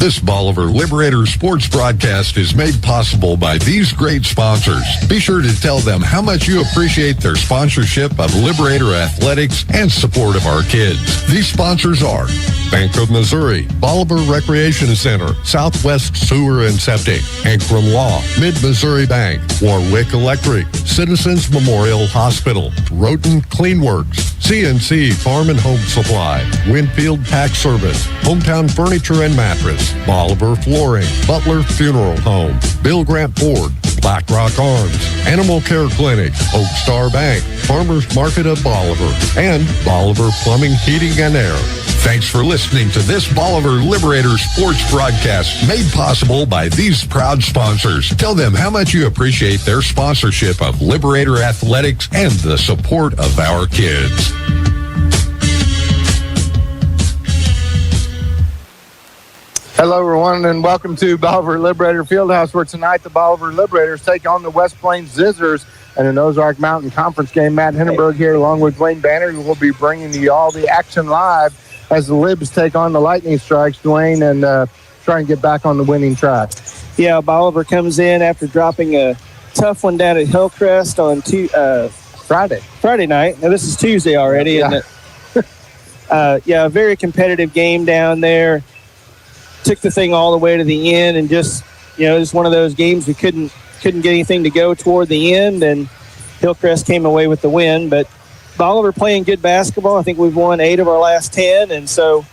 This Bolivar Liberators sports broadcast is made possible by these great sponsors. Be sure to tell them how much you appreciate their sponsorship of Liberator Athletics and support of our kids. These sponsors are Bank of Missouri, Bolivar Recreation Center, Southwest Sewer and Septic, Ankrum Law, Mid-Missouri Bank, Warwick Electric, Citizens Memorial Hospital, Roten Cleanworks, CNC Farm and Home Supply, Winfield Tax Service, Hometown Furniture and Mattress, Bolivar Flooring, Butler Funeral Home, Bill Grant Ford, Black Rock Arms, Animal Care Clinic, Oak Star Bank, Farmers Market of Bolivar, and Bolivar Plumbing, Heating and Air. Thanks for listening to this Bolivar Liberators sports broadcast made possible by these proud sponsors. Tell them how much you appreciate their sponsorship of Liberator Athletics and the support of our kids. Hello, everyone, and welcome to Bolivar Liberator Fieldhouse, where tonight the Bolivar Liberators take on the West Plains Zizzers in an Ozark Mountain Conference game. Matt Hindenburg here, along with Dwayne Banner, who will be bringing you all the action live as the Libs take on the Lightning Strikes, Dwayne, and try and get back on the winning track. Yeah, Bolivar comes in after dropping a tough one down at Hillcrest on Friday night. Now, this is Tuesday already, isn't it? A very competitive game down there. Took the thing all the way to the end, and just one of those games we couldn't get anything to go toward the end, and Hillcrest came away with the win. But Bolivar playing good basketball. I think we've won 8 of our last 10, and so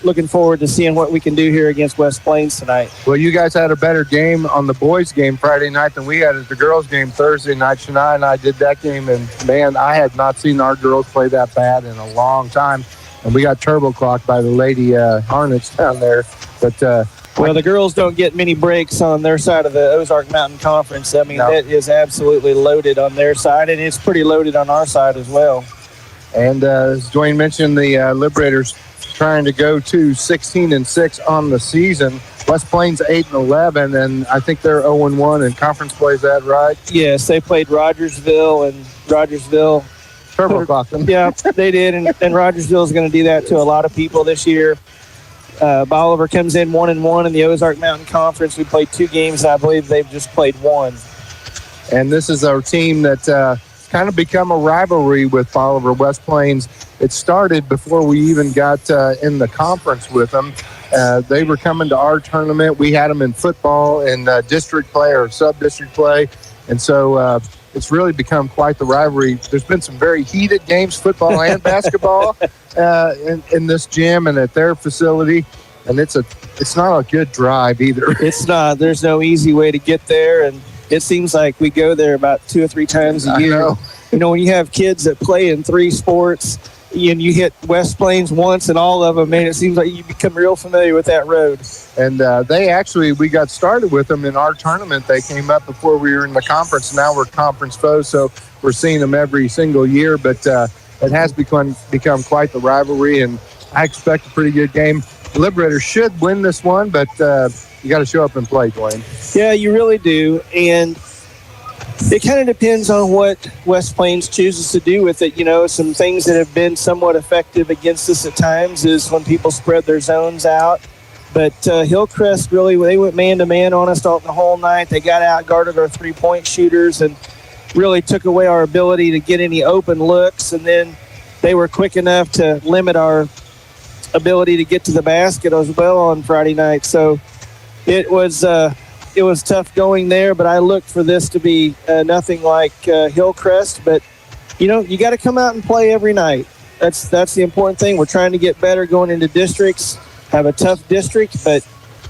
looking forward to seeing what we can do here against West Plains tonight. Well, you guys had a better game on the boys' game Friday night than we had at the girls' game Thursday night. Shania and I did that game, and, man, I had not seen our girls play that bad in a long time. And we got turbo-clocked by the Lady Hornets down there. But the girls don't get many breaks on their side of the Ozark Mountain Conference. I mean, It is absolutely loaded on their side, and it's pretty loaded on our side as well. And as Dwayne mentioned, the Liberators trying to go to 16-6 on the season. West Plains 8-11, and I think they're 0-1 in conference play. Is that right? Yes, they played Rogersville, and Rogersville turbo-clocked them. Yeah, they did, and Rogersville is going to do that to a lot of people this year. Bolivar comes in 1-1 in the Ozark Mountain Conference. We played 2 games, and I believe they've just played 1. And this is our team that kind of become a rivalry with Bolivar West Plains. It started before we even got in the conference with them. They were coming to our tournament. We had them in football and district play or sub-district play, and so it's really become quite the rivalry. There's been some very heated games, football and basketball, in this gym and at their facility. And it's not a good drive either. It's not. There's no easy way to get there, and it seems like we go there about 2 or 3 times a year. When you have kids that play in 3 sports, and you hit West Plains once and all of them, man, it seems like you become real familiar with that road. And we got started with them in our tournament. They came up before we were in the conference. Now we're conference foes, so we're seeing them every single year. But it has become quite the rivalry, and I expect a pretty good game. The Liberators should win this one, but you got to show up and play, Dwayne. Yeah, you really do. And it kind of depends on what West Plains chooses to do with it. Some things that have been somewhat effective against us at times is when people spread their zones out. But Hillcrest, really, they went man-to-man on us the whole night. They got out, guarded our 3-point shooters, and really took away our ability to get any open looks. And then they were quick enough to limit our ability to get to the basket as well on Friday night. So it was tough going there, but I looked for this to be nothing like Hillcrest. But, you got to come out and play every night. That's the important thing. We're trying to get better going into districts, have a tough district, but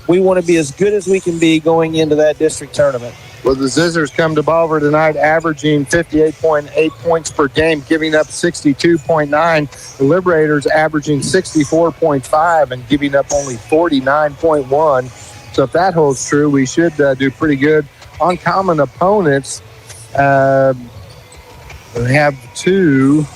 we want to be as good as we can be going into that district tournament. Well, the Zizzers come to Bolivar tonight averaging 58.8 points per game, giving up 62.9. The Liberators averaging 64.5 and giving up only 49.1. So if that holds true, we should do pretty good. Uncommon opponents, we have 2,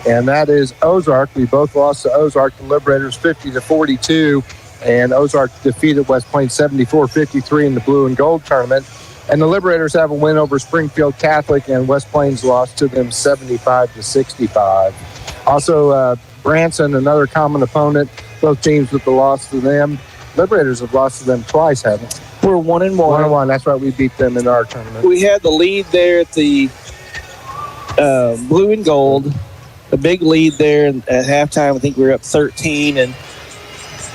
and that is Ozark. We both lost to Ozark, the Liberators 50-42, and Ozark defeated West Plains 74-53 in the blue and gold tournament. And the Liberators have a win over Springfield Catholic, and West Plains lost to them 75-65. Also, Branson, another common opponent, both teams with the loss to them. Liberators have lost to them twice, haven't they? We're 1-1. 1-1. That's right. We beat them in our tournament. We had the lead there at the blue and gold, a big lead there at halftime. I think we were up 13, and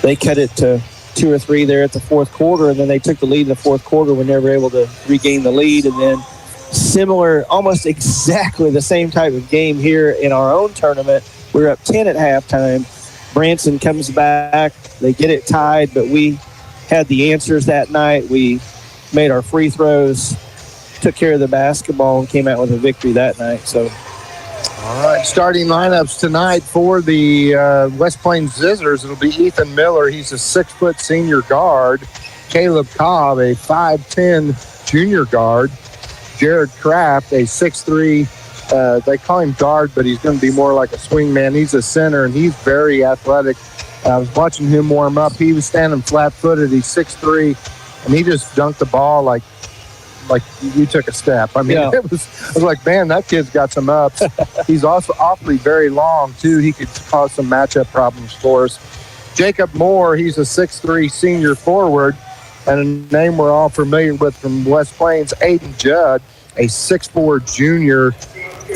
they cut it to 2 or 3 there at the fourth quarter, and then they took the lead in the fourth quarter. We never able to regain the lead, and then similar, almost exactly the same type of game here in our own tournament. We're up 10 at halftime. Branson comes back. They get it tied, but we had the answers that night. We made our free throws, took care of the basketball, and came out with a victory that night. So, all right, starting lineups tonight for the West Plains Zizzers. It'll be Ethan Miller. He's a 6-foot senior guard. Caleb Cobb, a 5'10 junior guard. Jared Kraft, a 6'3". They call him guard, but he's going to be more like a swing man. He's a center, and he's very athletic. I was watching him warm up. He was standing flat-footed. He's 6'3", and he just dunked the ball like you took a step. I mean, I was like, man, that kid's got some ups. He's also awfully very long, too. He could cause some matchup problems for us. Jacob Moore, he's a 6'3" senior forward, and a name we're all familiar with from West Plains, Aiden Judd, a 6'4" junior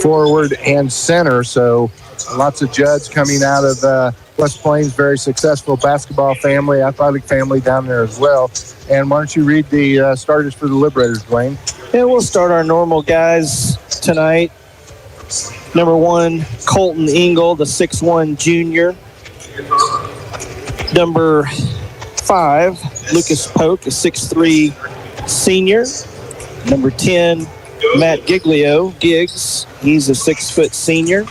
forward and center. So lots of Judds coming out of West Plains, very successful basketball family, athletic family down there as well. And why don't you read the starters for the Liberators, Dwayne? Yeah, we'll start our normal guys tonight. Number 1, Colton Engel, the 6'1" junior. Number 5, Lucas Polk, a 6'3" senior. Number 10, Matt Giglio, Giggs. He's a 6-foot senior.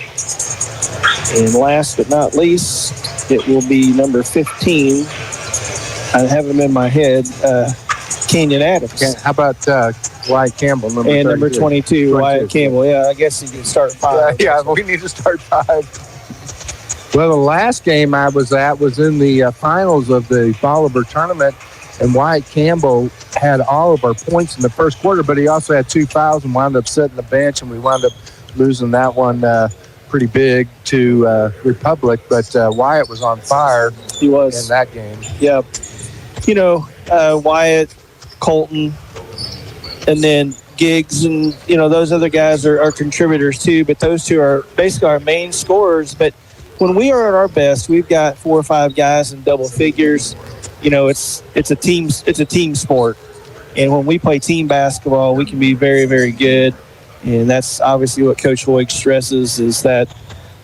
And last but not least, it will be number 15. I have him in my head, Kenyon Adams. How about Wyatt Campbell, number 32? Number 22, Wyatt Campbell. Yeah, I guess he could start 5. Yeah, we need to start 5. Well, the last game I was at was in the finals of the Bolivar tournament, and Wyatt Campbell had all of our points in the first quarter, but he also had 2 fouls and wound up sitting the bench, and we wound up losing that one pretty big to Republic. But Wyatt was on fire. He was in that game. Yep. You know, Wyatt, Colton, and then Giggs, and those other guys are contributors too. But those two are basically our main scorers. But when we are at our best, we've got 4 or 5 guys in double figures. It's a team sport, and when we play team basketball, we can be very, very good. And that's obviously what Coach Hoig stresses, is that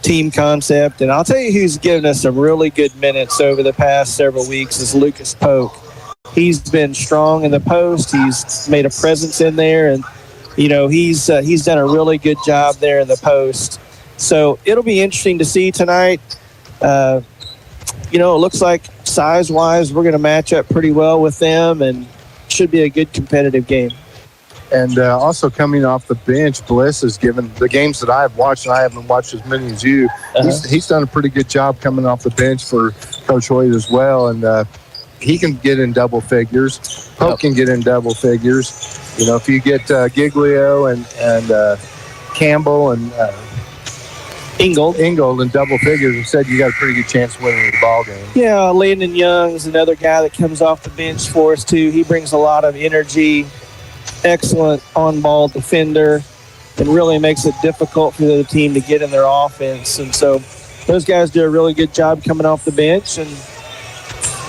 team concept. And I'll tell you who's given us some really good minutes over the past several weeks is Lucas Polk. He's been strong in the post. He's made a presence in there, and he's done a really good job there in the post. So it'll be interesting to see tonight. It looks like size-wise we're going to match up pretty well with them, and should be a good competitive game. And also coming off the bench, Bliss has given the games that I've watched, and I haven't watched as many as you. He's done a pretty good job coming off the bench for Coach Hoyt as well, and he can get in double figures. Pope can get in double figures. If you get Giglio and Campbell and Ingold in double figures, you said you got a pretty good chance of winning the ball game. Yeah, Landon Young's another guy that comes off the bench for us too. He brings a lot of energy. Excellent on-ball defender, and really makes it difficult for the team to get in their offense. And so those guys do a really good job coming off the bench, and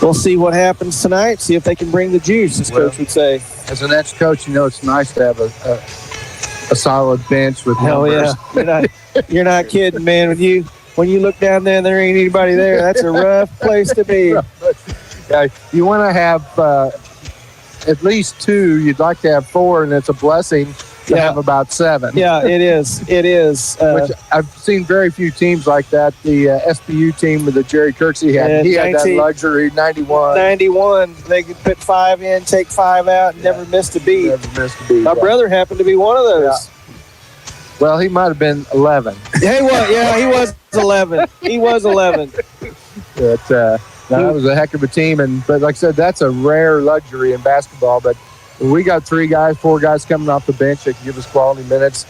we'll see what happens tonight, see if they can bring the juice, as Coach would say. As an ex-coach, it's nice to have a solid bench with numbers. Yeah. You're not kidding, man. When you look down there and there ain't anybody there, that's a rough place to be. Yeah, you want to have at least 2. You'd like to have 4, and it's a blessing to have about 7. Yeah, it is. It is. Which I've seen very few teams like that. The SBU team with the Jerry Kirksey had that luxury. 91. They could put 5 in, take 5 out, and never missed a beat. My brother happened to be one of those. Yeah. Well, he might have been 11. Yeah, he was 11. He was 11. But that was a heck of a team. But like I said, that's a rare luxury in basketball. But we got 3 guys, 4 guys coming off the bench that can give us quality minutes.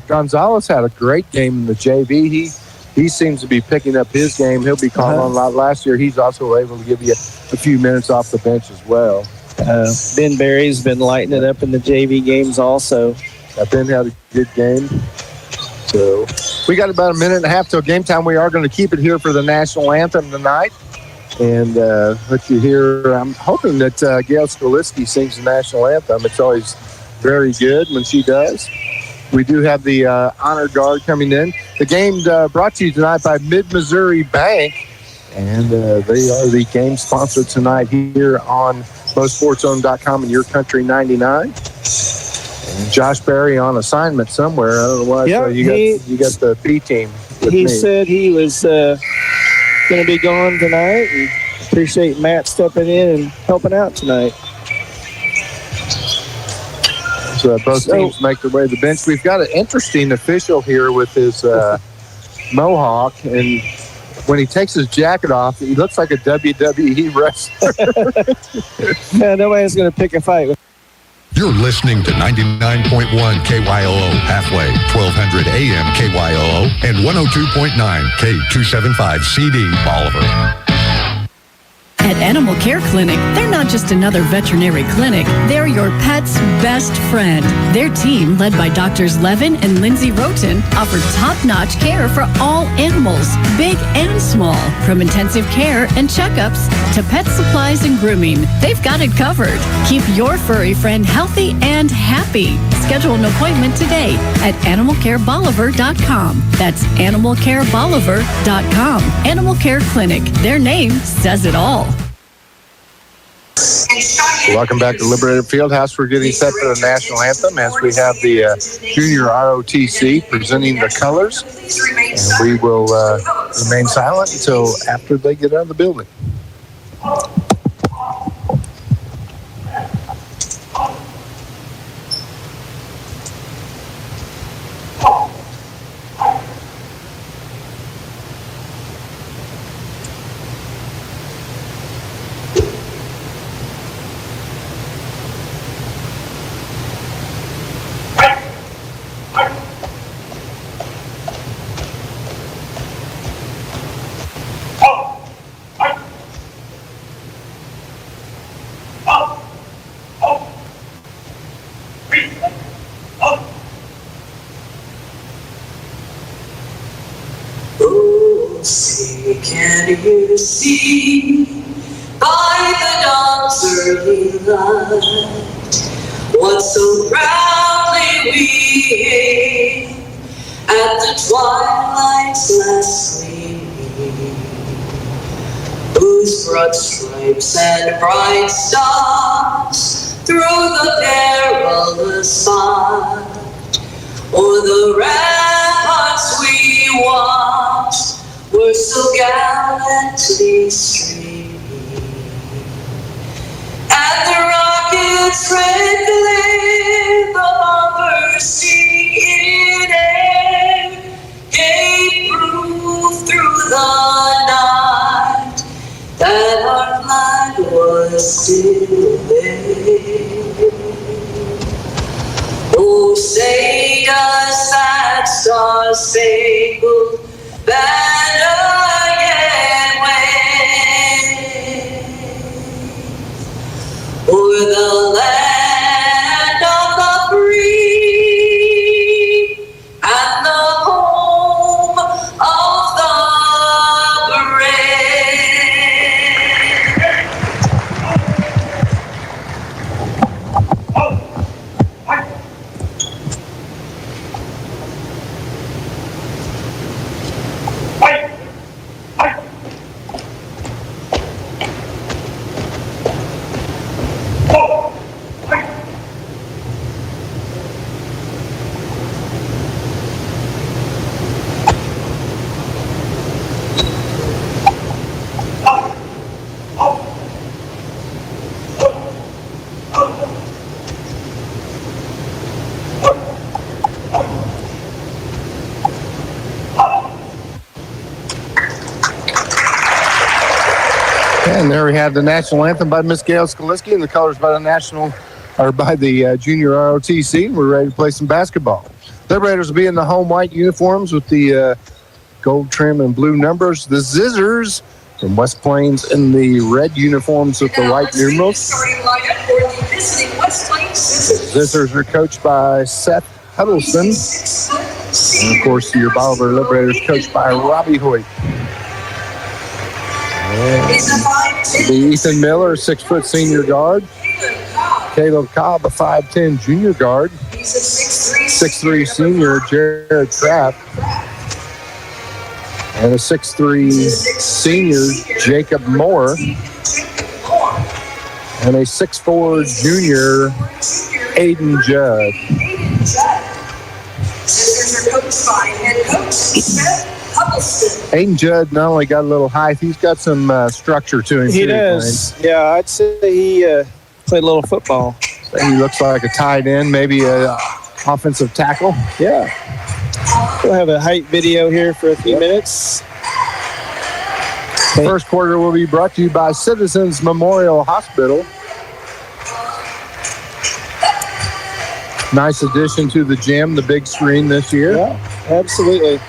Gonzalez had a great game in the JV. he seems to be picking up his game. He'll be called on a lot. Last year, he's also able to give you a few minutes off the bench as well. Ben Berry's been lighting it up in the JV games also. Ben had a good game. So we got about a minute and a half till game time. We are going to keep it here for the national anthem tonight. And let you hear, I'm hoping that Gail Skaliski sings the national anthem. It's always very good when she does. We do have the honor guard coming in. The game brought to you tonight by Mid-Missouri Bank. And they are the game sponsor tonight here on MoSportsZone.com and Your Country 99. And Josh Berry on assignment somewhere. I don't know why. Yeah, you got the B team. He said he was going to be gone tonight. And appreciate Matt stepping in and helping out tonight. So both teams make their way to the bench. We've got an interesting official here with his mohawk, and when he takes his jacket off, he looks like a WWE wrestler. Yeah, nobody's going to pick a fight. You're listening to 99.1 KYOO halfway, 1200 AM KYOO, and 102.9 K275 CD Bolivar. At Animal Care Clinic, they're not just another veterinary clinic. They're your pet's best friend. Their team, led by Doctors Levin and Lindsay Roten, offer top-notch care for all animals, big and small. From intensive care and checkups to pet supplies and grooming, they've got it covered. Keep your furry friend healthy and happy. Schedule an appointment today at animalcarebolivar.com. That's animalcarebolivar.com. Animal Care Clinic. Their name says it all. Welcome back to Liberator Fieldhouse. We're getting set for the national anthem as we have the junior ROTC presenting the colors. And we will remain silent until after they get out of the building. Can you see by the dawn's early light what so proudly we hailed at the twilight's last gleaming, whose broad stripes and bright stars through the perilous fight o'er the ramparts we watched were so gallantly streaming, and the rocket's red glare, the bombers sing in air, gave proof through the night that our flag was still there. Oh, say does that star-spangled banner yet wave o'er the land of the free and the home of the And there we have the national anthem by Miss Gail Skaliski and the colors by the junior ROTC. We're ready to play some basketball. The Liberators will be in the home white uniforms with the gold trim and blue numbers. The Zizzers from West Plains in the red uniforms with the white numerals. Starting lineup for the visiting West Plains Zizzers. Zizzers are coached by Seth Huddleston. And, of course, your Bolivar Liberators coached by Robbie Hoyt. The Ethan Miller, 6-foot senior guard. Caleb Cobb, a 5'10 junior guard. 6'3 senior Jared Trapp. And a 6'3 senior Jacob Moore. And a 6'4 junior Aiden Judd. Sisters are coached by head coach Seth Huddleston. Aiden Judd not only got a little height, he's got some structure to him. He too, does. Yeah, I'd say he played a little football. He looks like a tight end, maybe a offensive tackle. Yeah. We'll have a height video here for a few minutes. First quarter will be brought to you by Citizens Memorial Hospital. Nice addition to the gym, the big screen this year. Yeah, absolutely.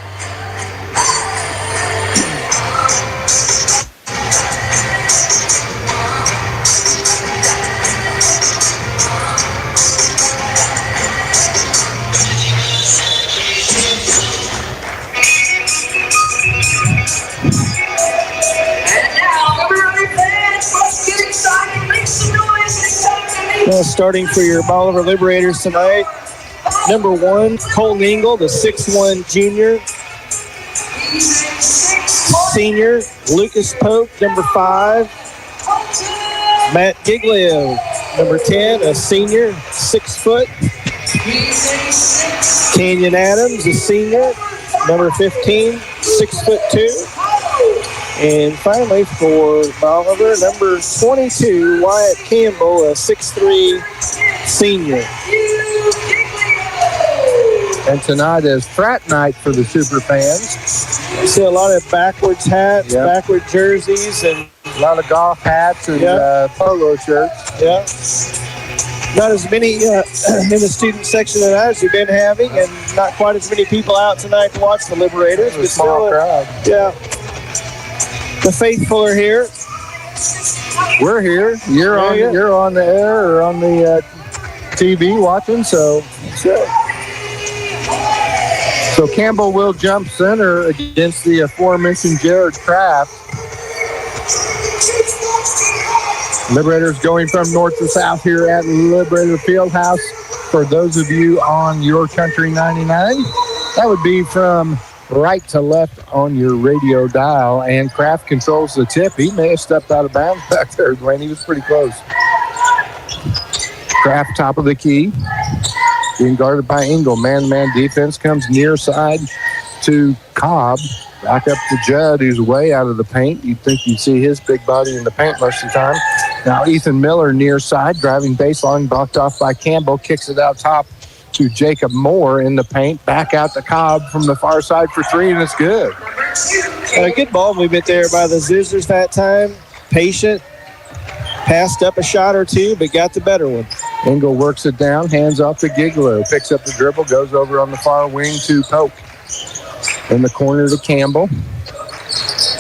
Starting for your Bolivar Liberators tonight, number 1, Colton Engel, the 6'1 junior. Senior, Lucas Pope, number 5. Matt Giglio, number 10, a senior, 6 foot. Canyon Adams, a senior, number 15, 6'2". And finally for Bolivar, number 22, Wyatt Campbell, a 6'3 senior. And tonight is frat night for the super fans. I see a lot of backwards hats, backward jerseys, and a lot of golf hats and polo shirts. Yeah. Not as many in the student section as we've been having, and not quite as many people out tonight to watch the Liberators. It's a small crowd. Yeah. The faithful are here. We're here. You're on the air or on the TV watching, so Campbell will jump center against the aforementioned Jared Kraft. Liberators going from north to south here at Liberator Fieldhouse. For those of you on Your Country 99, that would be from right to left on your radio dial, and Kraft controls the tip. He may have stepped out of bounds back there, Dwayne. He was pretty close. Kraft top of the key, being guarded by Engel. Man-to-man defense comes near side to Cobb. Back up to Judd, who's way out of the paint. You'd think you'd see his big body in the paint most of the time. Now Ethan Miller near side, driving baseline, blocked off by Campbell, kicks it out top to Jacob Moore in the paint. Back out to Cobb from the far side for 3, and it's good. A good ball movement there by the Zizzers that time. Patient. Passed up a shot or two, but got the better one. Engel works it down, hands off to Giglio. Picks up the dribble, goes over on the far wing to Pope. In the corner to Campbell.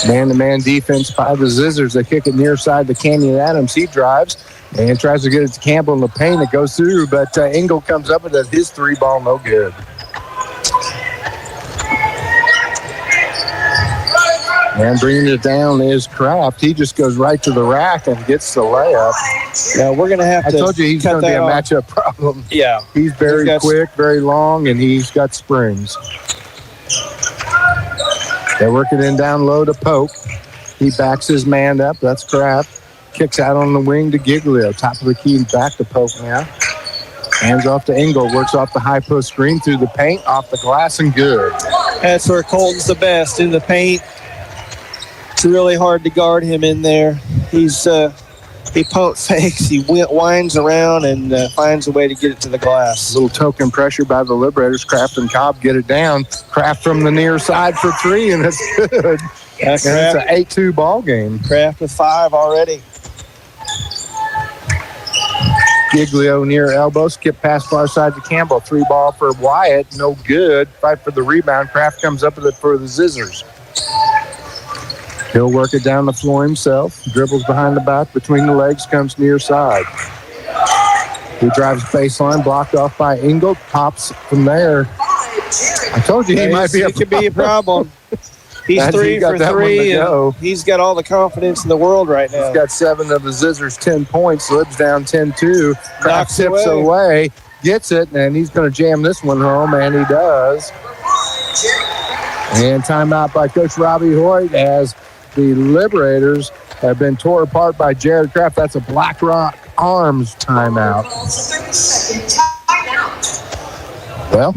Man-to-man defense by the Zizzers. They kick it near side to Canyon Adams. He drives and tries to get it to Campbell in the paint. It goes through, but Engel comes up with his 3 ball, no good. And bringing it down is Kraft. He just goes right to the rack and gets the layup. Now we're going to have to. I told you he's going to be a matchup problem. Yeah. He's very quick, very long, and he's got springs. They're working in down low to Pope. He backs his man up. That's Kraft. Kicks out on the wing to Giglio. Top of the key, back to Pope now. Hands off to Engel. Works off the high post screen through the paint, off the glass, and good. That's where Colton's the best, in the paint. It's really hard to guard him in there. He pump fakes, he winds around, and finds a way to get it to the glass. A little token pressure by the Liberators. Kraft and Cobb get it down. Kraft from the near side for 3, and it's good. And it's an 8-2 ball game. Kraft with 5 already. Giglio near elbow. Skip pass far side to Campbell. 3-ball for Wyatt. No good. Fight for the rebound. Kraft comes up with it for the Zizzers. He'll work it down the floor himself. Dribbles behind the back. Between the legs. Comes near side. He drives baseline. Blocked off by Engel. Pops from there. I told you he might be a problem. It could be a problem. He's 3 for 3, and he's got all the confidence in the world right now. He's got 7 of the Zizzers' 10 points. Libs down 10-2. Kraft tips away. Gets it, and he's going to jam this one home, and he does. And timeout by Coach Robbie Hoyt as the Liberators have been tore apart by Jared Kraft. That's a BlackRock Arms timeout. Well,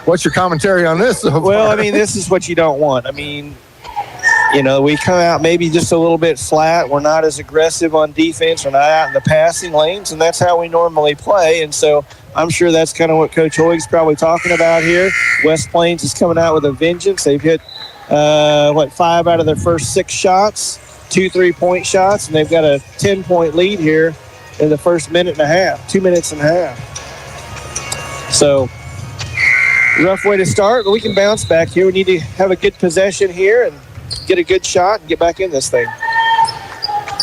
what's your commentary on this so far? Well, I mean, this is what you don't want. I mean, you know, we come out maybe just a little bit flat. We're not as aggressive on defense. We're not out in the passing lanes, and that's how we normally play. And so I'm sure that's kind of what Coach Hoyt's probably talking about here. West Plains is coming out with a vengeance. They've hit, 5 out of their first 6 shots, 2 3-point shots, and they've got a 10-point lead here in the first minute and a half, 2 minutes and a half. So rough way to start, but we can bounce back here. We need to have a good possession here and get a good shot and get back in this thing.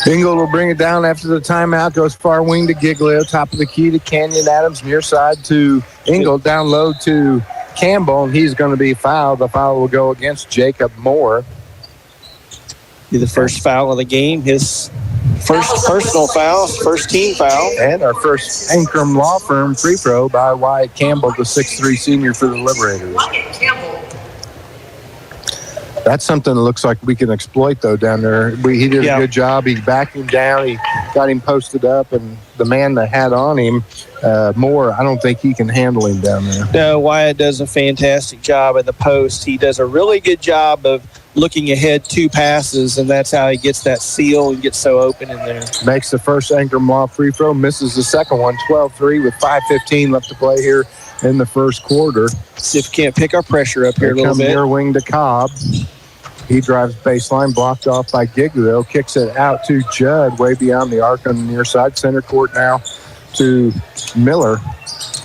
Engel will bring it down after the timeout. Goes far wing to Giglio. Top of the key to Canyon Adams. Near side to Engel. Down low to Campbell, and he's going to be fouled. The foul will go against Jacob Moore. Be the first foul of the game. His first personal foul, first team foul. And our first Ankrum Law Firm free throw by Wyatt Campbell, the 6'3 senior for the Liberators. That's something that looks like we can exploit, though, down there. He did a good job. He backed him down. He got him posted up, and the man that had on him, Moore, I don't think he can handle him down there. No, Wyatt does a fantastic job at the post. He does a really good job of looking ahead 2 passes, and that's how he gets that seal and gets so open in there. Makes the first Ankrum Law free throw, misses the second one, 12-3 with 5:15 left to play here in the first quarter. See if we can't pick our pressure up here a little bit. Near wing to Cobb. He drives baseline, blocked off by Giglio, kicks it out to Judd, way beyond the arc on the near side. Center court now to Miller.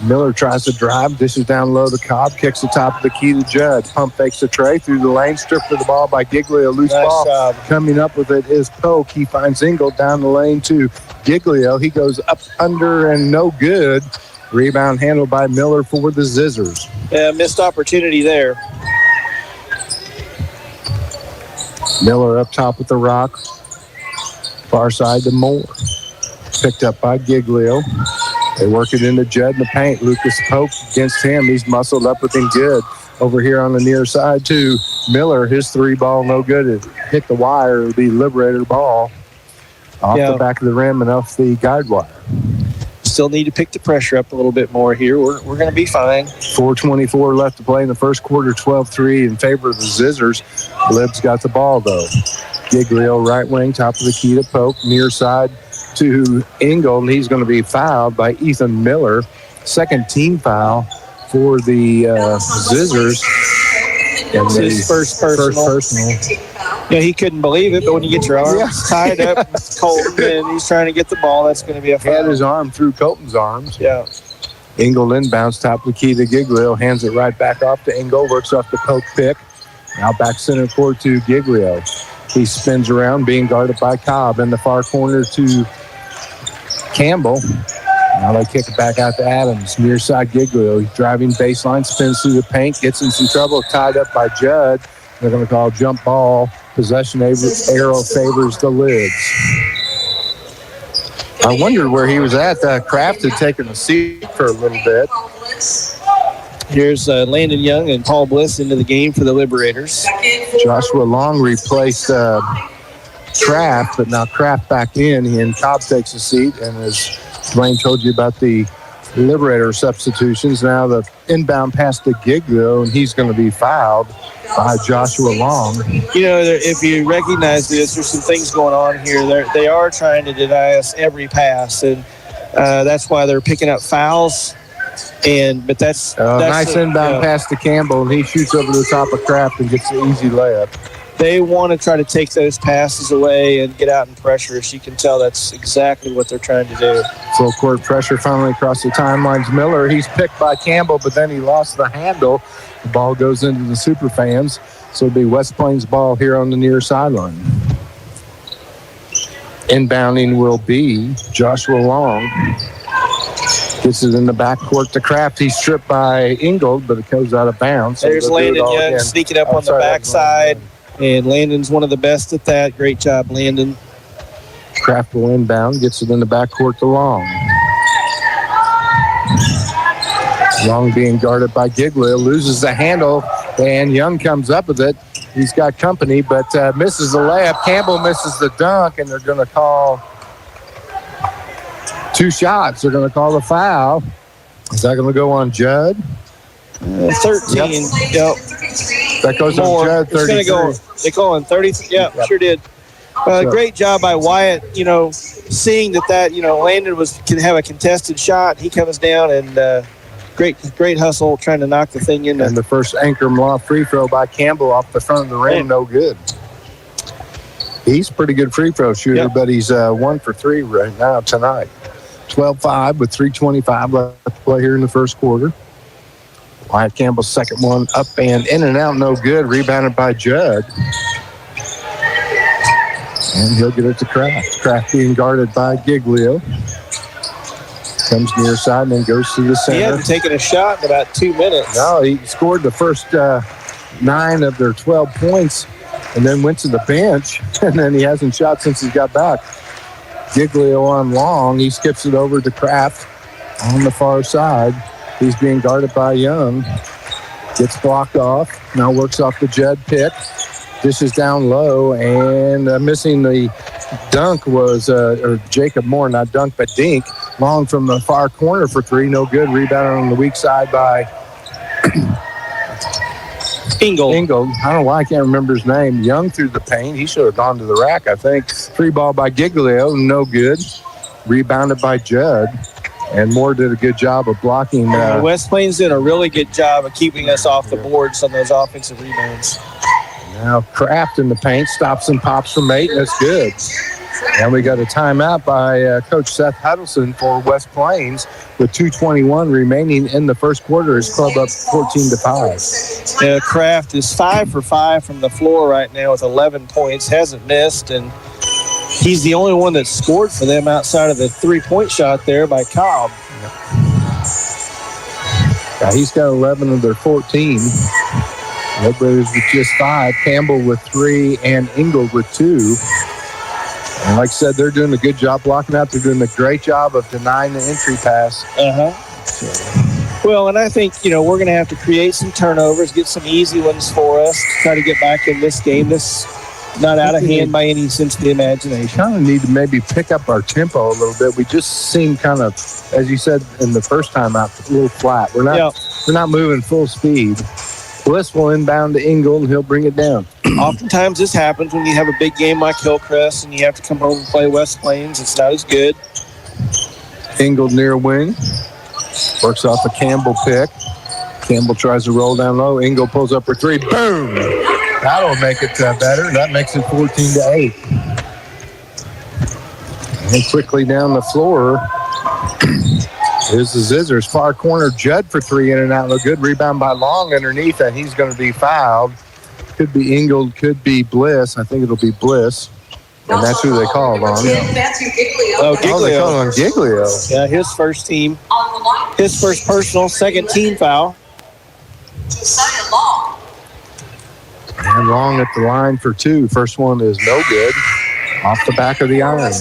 Miller tries to drive, dishes down low to Cobb, kicks the top of the key to Judd. Pump fakes the tray through the lane, stripped of the ball by Giglio. Loose ball. Job. Coming up with it is Polk. He finds Engel down the lane to Giglio. He goes up under and no good. Rebound handled by Miller for the Zizzers. Yeah, missed opportunity there. Miller up top with the rock. Far side to Moore. Picked up by Giglio. They work it into Judd in the paint. Lucas Polk against him. He's muscled up with him good. Over here on the near side to Miller. His 3-ball no good. It hit the wire. It'll be Liberator ball. Off the back of the rim and off the guide wire. Still need to pick the pressure up a little bit more here. We're going to be fine. 4:24 left to play in the first quarter, 12-3 in favor of the Zizzers. Libs got the ball, though. Giglio right wing, top of the key to Polk, near side to Engel, and he's going to be fouled by Ethan Miller. Second team foul for the Zizzers. And his first personal. Yeah, he couldn't believe it, but when you get your arms tied up with Colton and he's trying to get the ball, that's going to be a foul. Had his arm through Colton's arms. Yeah. Engel inbounds, top of the key to Giglio, hands it right back off to Engel, works off the Polk pick. Now back center court to Giglio. He spins around, being guarded by Cobb in the far corner to Campbell. Now they kick it back out to Adams. Near side Giglio. He's driving baseline, spins through the paint, gets in some trouble, tied up by Judd. They're going to call jump ball. Possession arrow favors the Lids. I wondered where he was at. Kraft had taken a seat for a little bit. Here's Landon Young and Paul Bliss into the game for the Liberators. Joshua Long replaced Kraft, but now Kraft back in, and Cobb takes a seat. And as Dwayne told you about the Liberator substitutions, now the inbound pass to Giglio, and he's going to be fouled by Joshua Long. You know, if you recognize this, there's some things going on here. They are trying to deny us every pass, and that's why they're picking up fouls. But that's nice inbound pass to Campbell, and he shoots over the top of Kraft and gets an easy layup. They want to try to take those passes away and get out and pressure. As you can tell, that's exactly what they're trying to do. Full court pressure finally across the timelines. Miller, he's picked by Campbell, but then he lost the handle. The ball goes into the super fans. So it'll be West Plains ball here on the near sideline. Inbounding will be Joshua Long. Gets it in the backcourt to Kraft. He's stripped by Ingold, but it goes out of bounds. So there's Landon Young sneaking up on the backside, and Landon's one of the best at that. Great job, Landon. Kraft will inbound, gets it in the backcourt to Long. Long being guarded by Giglio, loses the handle, and Young comes up with it. He's got company, but misses the layup. Campbell misses the dunk, and they're going to call 2 shots. They're going to call the foul. Is that going to go on Judd? 13. Yep. That goes on Judd, 33. They go on 30. Yep. Sure did. Great job by Wyatt, seeing that Landon can have a contested shot. He comes down and great hustle trying to knock the thing in. And the first Ankrum Law free throw by Campbell off the front of the rim, no good. He's a pretty good free throw shooter, but he's 1 for 3 right now tonight. 12-5 with 3:25 left to play here in the first quarter. Wyatt Campbell's second one up and in and out, no good. Rebounded by Judd. And he'll get it to Kraft. Kraft being guarded by Giglio. Comes near side and then goes to the center. He hasn't taken a shot in about 2 minutes. No, he scored the first 9 of their 12 points and then went to the bench. And then he hasn't shot since he got back. Giglio on Long. He skips it over to Kraft on the far side. He's being guarded by Young. Gets blocked off. Now works off the Judd pick. Dishes down low, and missing the dunk was Jacob Moore, not dunk, but dink. Long from the far corner for 3, no good. Rebounded on the weak side by Ingold. I don't know why I can't remember his name. Young through the paint. He should have gone to the rack, I think. Free ball by Giglio, no good. Rebounded by Judd. And Moore did a good job of blocking. West Plains did a really good job of keeping us off the boards on those offensive rebounds. Now Kraft in the paint, stops and pops from 8, and that's good. And we got a timeout by Coach Seth Huddleston for West Plains with 2:21 remaining in the first quarter. His club up 14-5. Kraft is 5 for 5 from the floor right now with 11 points, hasn't missed, and he's the only one that scored for them outside of the 3-point shot there by Cobb. Yeah, he's got 11 of their 14. Liberators with just 5, Campbell with 3, and Ingold with 2. And like I said, they're doing a good job blocking out. They're doing a great job of denying the entry pass. Well, and I think, we're going to have to create some turnovers, get some easy ones for us, try to get back in this game. This not out of hand by any sense of the imagination. Kind of need to maybe pick up our tempo a little bit. We just seem kind of, as you said in the first time out, a little flat. We're not moving full speed. Bliss will inbound to Ingold, and he'll bring it down. Oftentimes this happens when you have a big game like Hillcrest and you have to come home and play West Plains. It's not as good. Ingold near wing. Works off a Campbell pick. Campbell tries to roll down low. Ingold pulls up for 3. Boom! That'll make it better. That makes it 14-8. And quickly down the floor. Here's the Zizzers. Far corner, Judd for 3, in and out. Look good. Rebound by Long underneath, and he's going to be fouled. Could be Ingold, could be Bliss. I think it'll be Bliss. And that's who they call on. Oh, Giglio. They call on Giglio. Yeah, his first team. His first personal, second team foul. And Long at the line for 2. First one is no good. Off the back of the iron.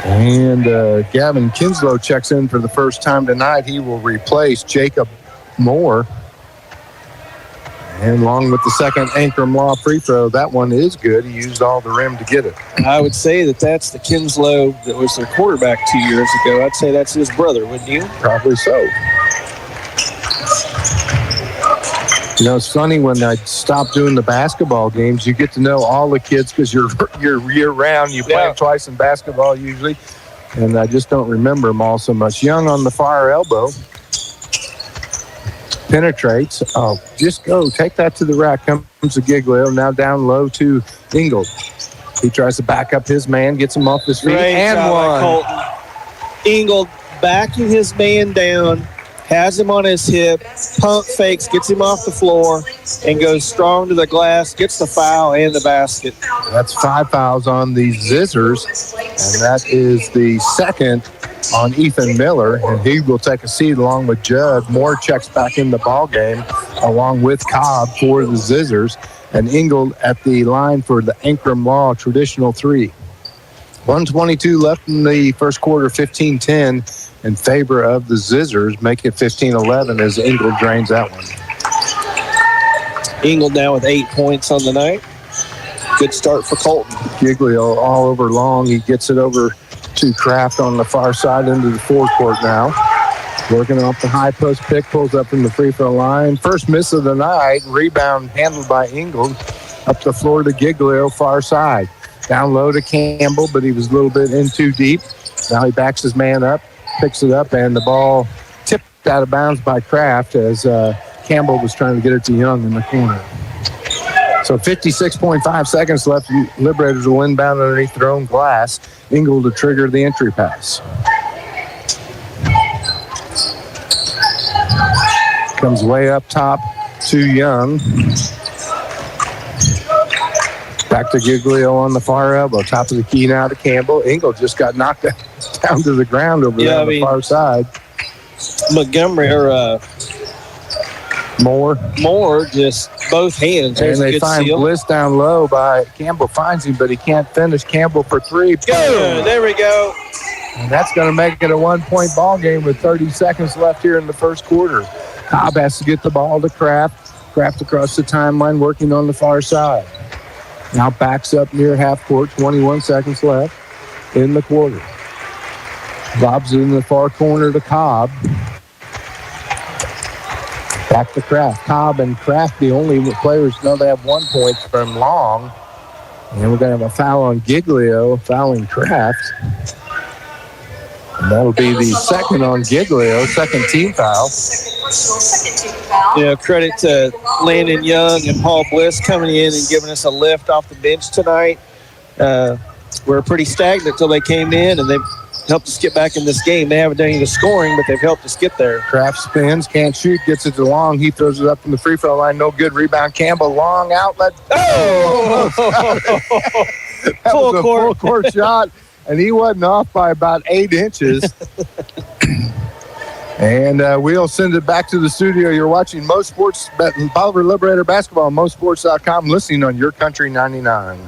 And Gavin Kinslow checks in for the first time tonight. He will replace Jacob Moore. And Long with the second Ankrum Law free throw. That one is good. He used all the rim to get it. I would say that's the Kinslow that was their quarterback 2 years ago. I'd say that's his brother, wouldn't you? Probably so. It's funny when I stop doing the basketball games, you get to know all the kids because you're year-round. You play them twice in basketball usually, and I just don't remember them all so much. Young on the far elbow. Penetrates. Oh, just go. Take that to the rack. Comes to Giglio. Now down low to Ingold. He tries to back up his man, gets him off his feet, Great and job by one. Colton. Ingold backing his man down, has him on his hip, pump fakes, gets him off the floor, and goes strong to the glass, gets the foul and the basket. That's 5 fouls on the Zizzers, and that is the second on Ethan Miller, and he will take a seat along with Judd. Moore checks back in the ball game along with Cobb for the Zizzers, and Ingold at the line for the Ankrum Law traditional three. 1:22 left in the first quarter, 15-10 in favor of the Zizzers. Make it 15-11 as Ingold drains that one. Ingold now with 8 points on the night. Good start for Colton. Giglio all over Long. He gets it over to Kraft on the far side into the forecourt now. Working off the high post pick, pulls up from the free throw line. First miss of the night. Rebound handled by Ingold. Up the floor to Giglio, far side. Down low to Campbell, but he was a little bit in too deep. Now he backs his man up, picks it up, and the ball tipped out of bounds by Kraft as Campbell was trying to get it to Young in the corner. So 56.5 seconds left. Liberators will inbound underneath their own glass. Ingold to trigger the entry pass. Comes way up top to Young. Back to Giglio on the far elbow. Top of the key now to Campbell. Ingold just got knocked down to the ground over there on the far side. Montgomery or Moore just both hands. And they find Bliss down low by Campbell. Finds him, but he can't finish. Campbell for three. Good. There we go. And that's going to make it a 1-point ball game with 30 seconds left here in the first quarter. Cobb has to get the ball to Kraft. Kraft across the timeline, working on the far side. Now backs up near half court, 21 seconds left in the quarter. Lobs it in the far corner to Cobb. Back to Kraft. Cobb and Kraft, the only players know they have 1 point from Long. And we're going to have a foul on Giglio, fouling Kraft. And that'll be the second on Giglio, second team foul. You know, credit to Landon Young and Paul Bliss coming in and giving us a lift off the bench tonight. We're pretty stagnant until they came in, and they've helped us get back in this game. They haven't done any of the scoring, but they've helped us get there. Kraft spins, can't shoot, gets it to Long. He throws it up from the free throw line. No good. Rebound, Campbell. Long outlet. Oh! That was a full court shot, and he wasn't off by about 8 inches. And we'll send it back to the studio. You're watching MoSports, Bolivar Liberator Basketball on MoSports.com, listening on Your Country 99.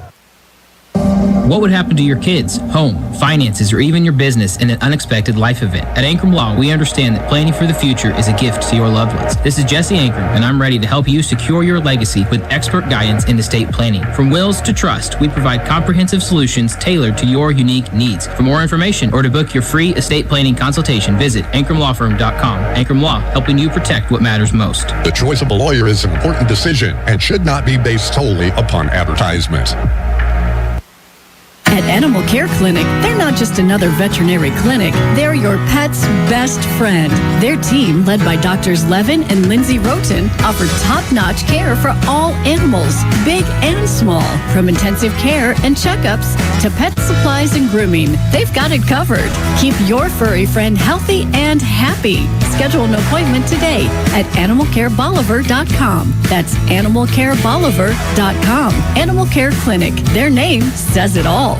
What would happen to your kids, home, finances, or even your business in an unexpected life event? At Ankrum Law, we understand that planning for the future is a gift to your loved ones. This is Jesse Ankrum, and I'm ready to help you secure your legacy with expert guidance in estate planning. From wills to trust, we provide comprehensive solutions tailored to your unique needs. For more information or to book your free estate planning consultation, visit AnkramLawFirm.com. Ankrum Law, helping you protect what matters most. The choice of a lawyer is an important decision and should not be based solely upon advertisement. At Animal Care Clinic, they're not just another veterinary clinic. They're your pet's best friend. Their team, led by Doctors Levin and Lindsay Roten, offer top-notch care for all animals, big and small. From intensive care and checkups to pet supplies and grooming, they've got it covered. Keep your furry friend healthy and happy. Schedule an appointment today at animalcarebolivar.com. That's animalcarebolivar.com. Animal Care Clinic. Their name says it all.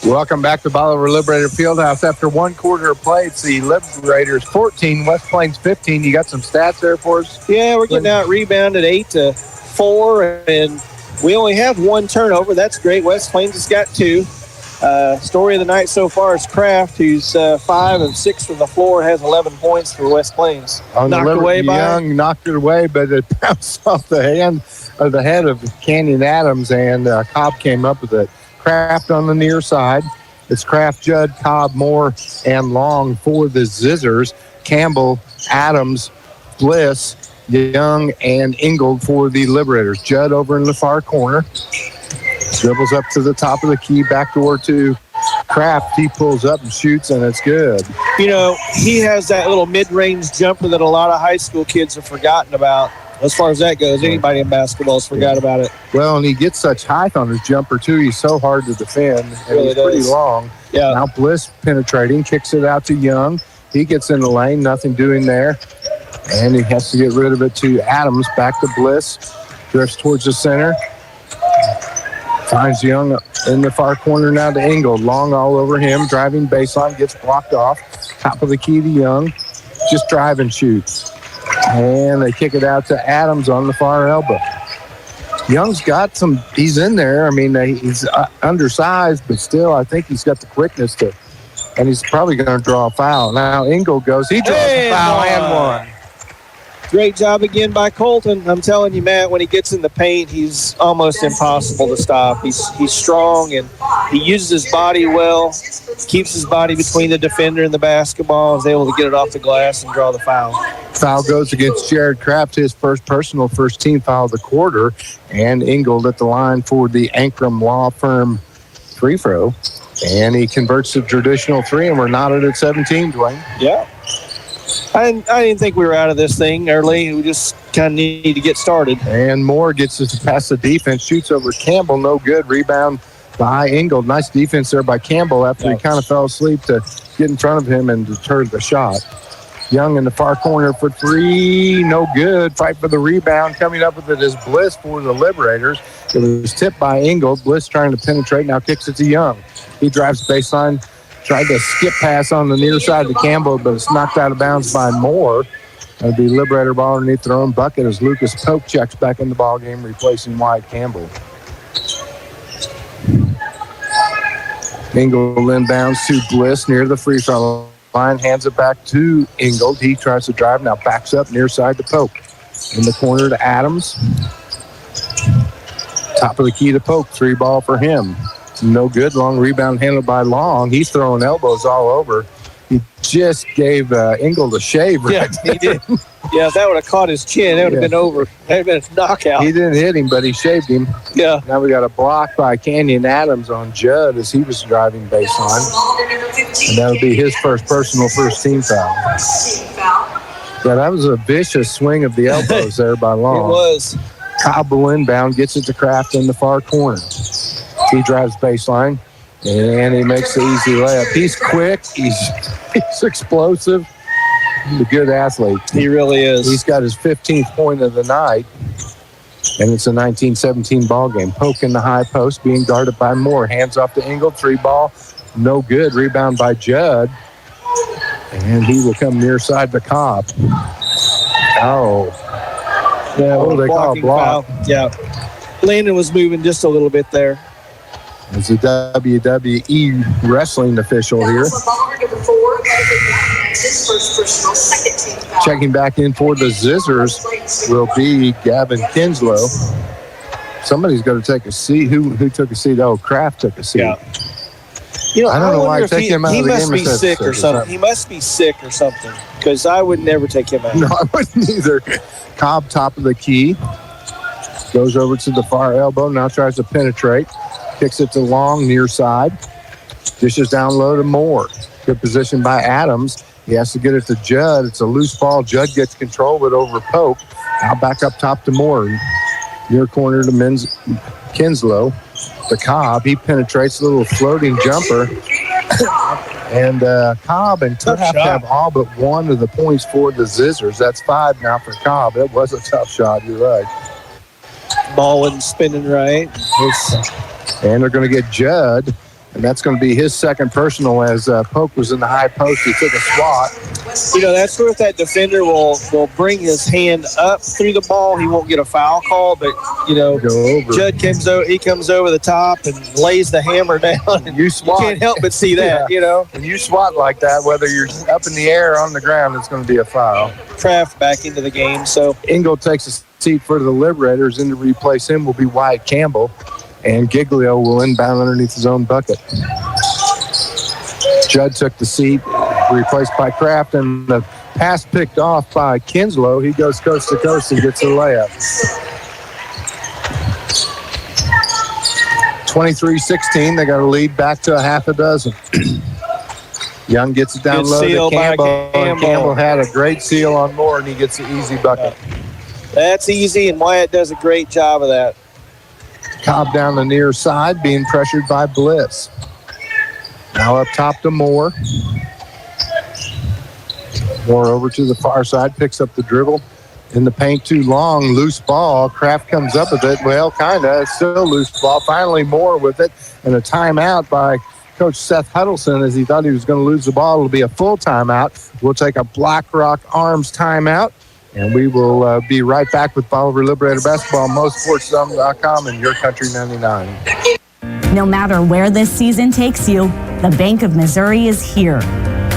Welcome back to Bolivar Liberator Fieldhouse. After one quarter of play, it's the Liberators 14, West Plains 15. You got some stats there for us? Yeah, we're getting out rebounded 8-4, and we only have one turnover. That's great. West Plains has got 2. Story of the night so far is Kraft, who's 5 of 6 from the floor, has 11 points for West Plains. Knocked away by Young, knocked it away, but it bounced off the head of Canyon Adams, and Cobb came up with it. Kraft on the near side. It's Kraft, Judd, Cobb, Moore, and Long for the Zizzers. Campbell, Adams, Bliss, Young, and Ingold for the Liberators. Judd over in the far corner. Dribbles up to the top of the key, backdoor to Kraft. He pulls up and shoots, and it's good. You know, he has that little mid-range jumper that a lot of high school kids have forgotten about. as far as that goes. Anybody in basketball's forgot about it. Well, and he gets such height on his jumper, too. He's so hard to defend, and Really he's pretty does. long. Yeah. Now Bliss penetrating, kicks it out to Young. He gets in the lane, nothing doing there. And he has to get rid of it to Adams. Back to Bliss. Drifts towards the center. Finds Young in the far corner now to Ingold. Long all over him. Driving baseline. Gets blocked off. Top of the key to Young. Just drive and shoot. And they kick it out to Adams on the far elbow. Young's got some, he's in there. I mean, he's undersized, but still, I think he's got the quickness to, and he's probably going to draw a foul. Now Ingold goes, he draws a foul and one. Great job again by Colton. I'm telling you, Matt, when he gets in the paint, he's almost impossible to stop. He's strong, and he uses his body well, keeps his body between the defender and the basketball, is able to get it off the glass and draw the foul. Foul goes against Jared Kraft, his first personal first team foul of the quarter, and Ingold at the line for the Ankrum Law Firm free throw, and he converts the traditional three, and we're knotted at 17, Dwayne. Yeah. I didn't think we were out of this thing early. We just kind of need to get started. And Moore gets us past the defense, shoots over Campbell, no good. Rebound by Ingold. Nice defense there by Campbell after he kind of fell asleep to get in front of him and deter the shot. Young in the far corner for three, no good. Fight for the rebound. Coming up with it is Bliss for the Liberators. It was tipped by Ingold. Bliss trying to penetrate, now kicks it to Young. He drives baseline. Tried to skip pass on the near side to Campbell, but it's knocked out of bounds by Moore. That'll be Liberator ball underneath their own bucket as Lucas Pope checks back in the ball game, replacing Wyatt Campbell. Ingold inbounds to Bliss near the free throw line, hands it back to Ingold. He tries to drive, now backs up near side to Pope. In the corner to Adams. Top of the key to Pope, three ball for him. No good. Long rebound handled by Long. He's throwing elbows all over. He just gave Ingold a shave. Right he did. Yeah, if that would have caught his chin, it would have been over. That would have been a knockout. He didn't hit him, but he shaved him. Yeah. Now we got a block by Canyon Adams on Judd as he was driving baseline. And that would be his first personal first team foul. Yeah, that was a vicious swing of the elbows there by Long. It was. Cobble inbound, gets it to Kraft in the far corner. He drives baseline, and he makes the easy layup. He's quick. He's explosive. He's a good athlete. He really is. He's got his 15th point of the night, and it's a 19-17 ball game. Poke in the high post, being guarded by Moore. Hands off to Ingold. Three ball, no good. Rebound by Judd, and he will come near side to Cobb. Oh. Yeah, they call a block. Foul. Yeah. Landon was moving just a little bit there. As a WWE wrestling official here. Checking back in for the Zizzers will be Gavin Kinslow. Somebody's going to take a seat. Who took a seat? Oh, Kraft took a seat. Yeah. You know, I don't know why I take him out of the game. He must be sick or something. He must be sick or something, because I would never take him out. No, I wouldn't either. Cobb, top of the key. Goes over to the far elbow. Now tries to penetrate. Kicks it to Long, near side. Dishes down low to Moore. Good position by Adams. He has to get it to Judd. It's a loose ball. Judd gets control of it over Pope. Now back up top to Moore. Near corner to Kinslow. To Cobb. He penetrates a little floating jumper. And Cobb and Kraft have all but one of the points for the Zizzers. That's 5 now for Cobb. It was a tough shot. You're right. Ball wasn't spinning right. And they're going to get Judd, and that's going to be his second personal as Pope was in the high post. He took a swat. You know, that's where if that defender will bring his hand up through the ball, he won't get a foul call, but, you know, Judd comes over the top and lays the hammer down. And you can't help but see that, you know. When you swat like that, whether you're up in the air or on the ground, it's going to be a foul. Kraft back into the game. So Ingold takes a seat for the Liberators, and to replace him will be Wyatt Campbell. And Giglio will inbound underneath his own bucket. Judd took the seat, replaced by Kraft, and the pass picked off by Kinslow. He goes coast to coast and gets a layup. 23-16. They got a lead back to a half a dozen. Young gets it down low to Campbell. And Campbell had a great seal on Moore, and he gets the easy bucket. That's easy, and Wyatt does a great job of that. Cobb down the near side, being pressured by Bliss. Now up top to Moore. Moore over to the far side, picks up the dribble. In the paint too long, loose ball. Kraft comes up with it. Well, kind of. It's still loose ball. Finally Moore with it. And a timeout by Coach Seth Huddleston as he thought he was going to lose the ball. It'll be a full timeout. We'll take a Blackrock Arms timeout. And we will be right back with Bolivar Liberator Basketball, MoSportsZone.com, and Your Country 99. No matter where this season takes you, the Bank of Missouri is here.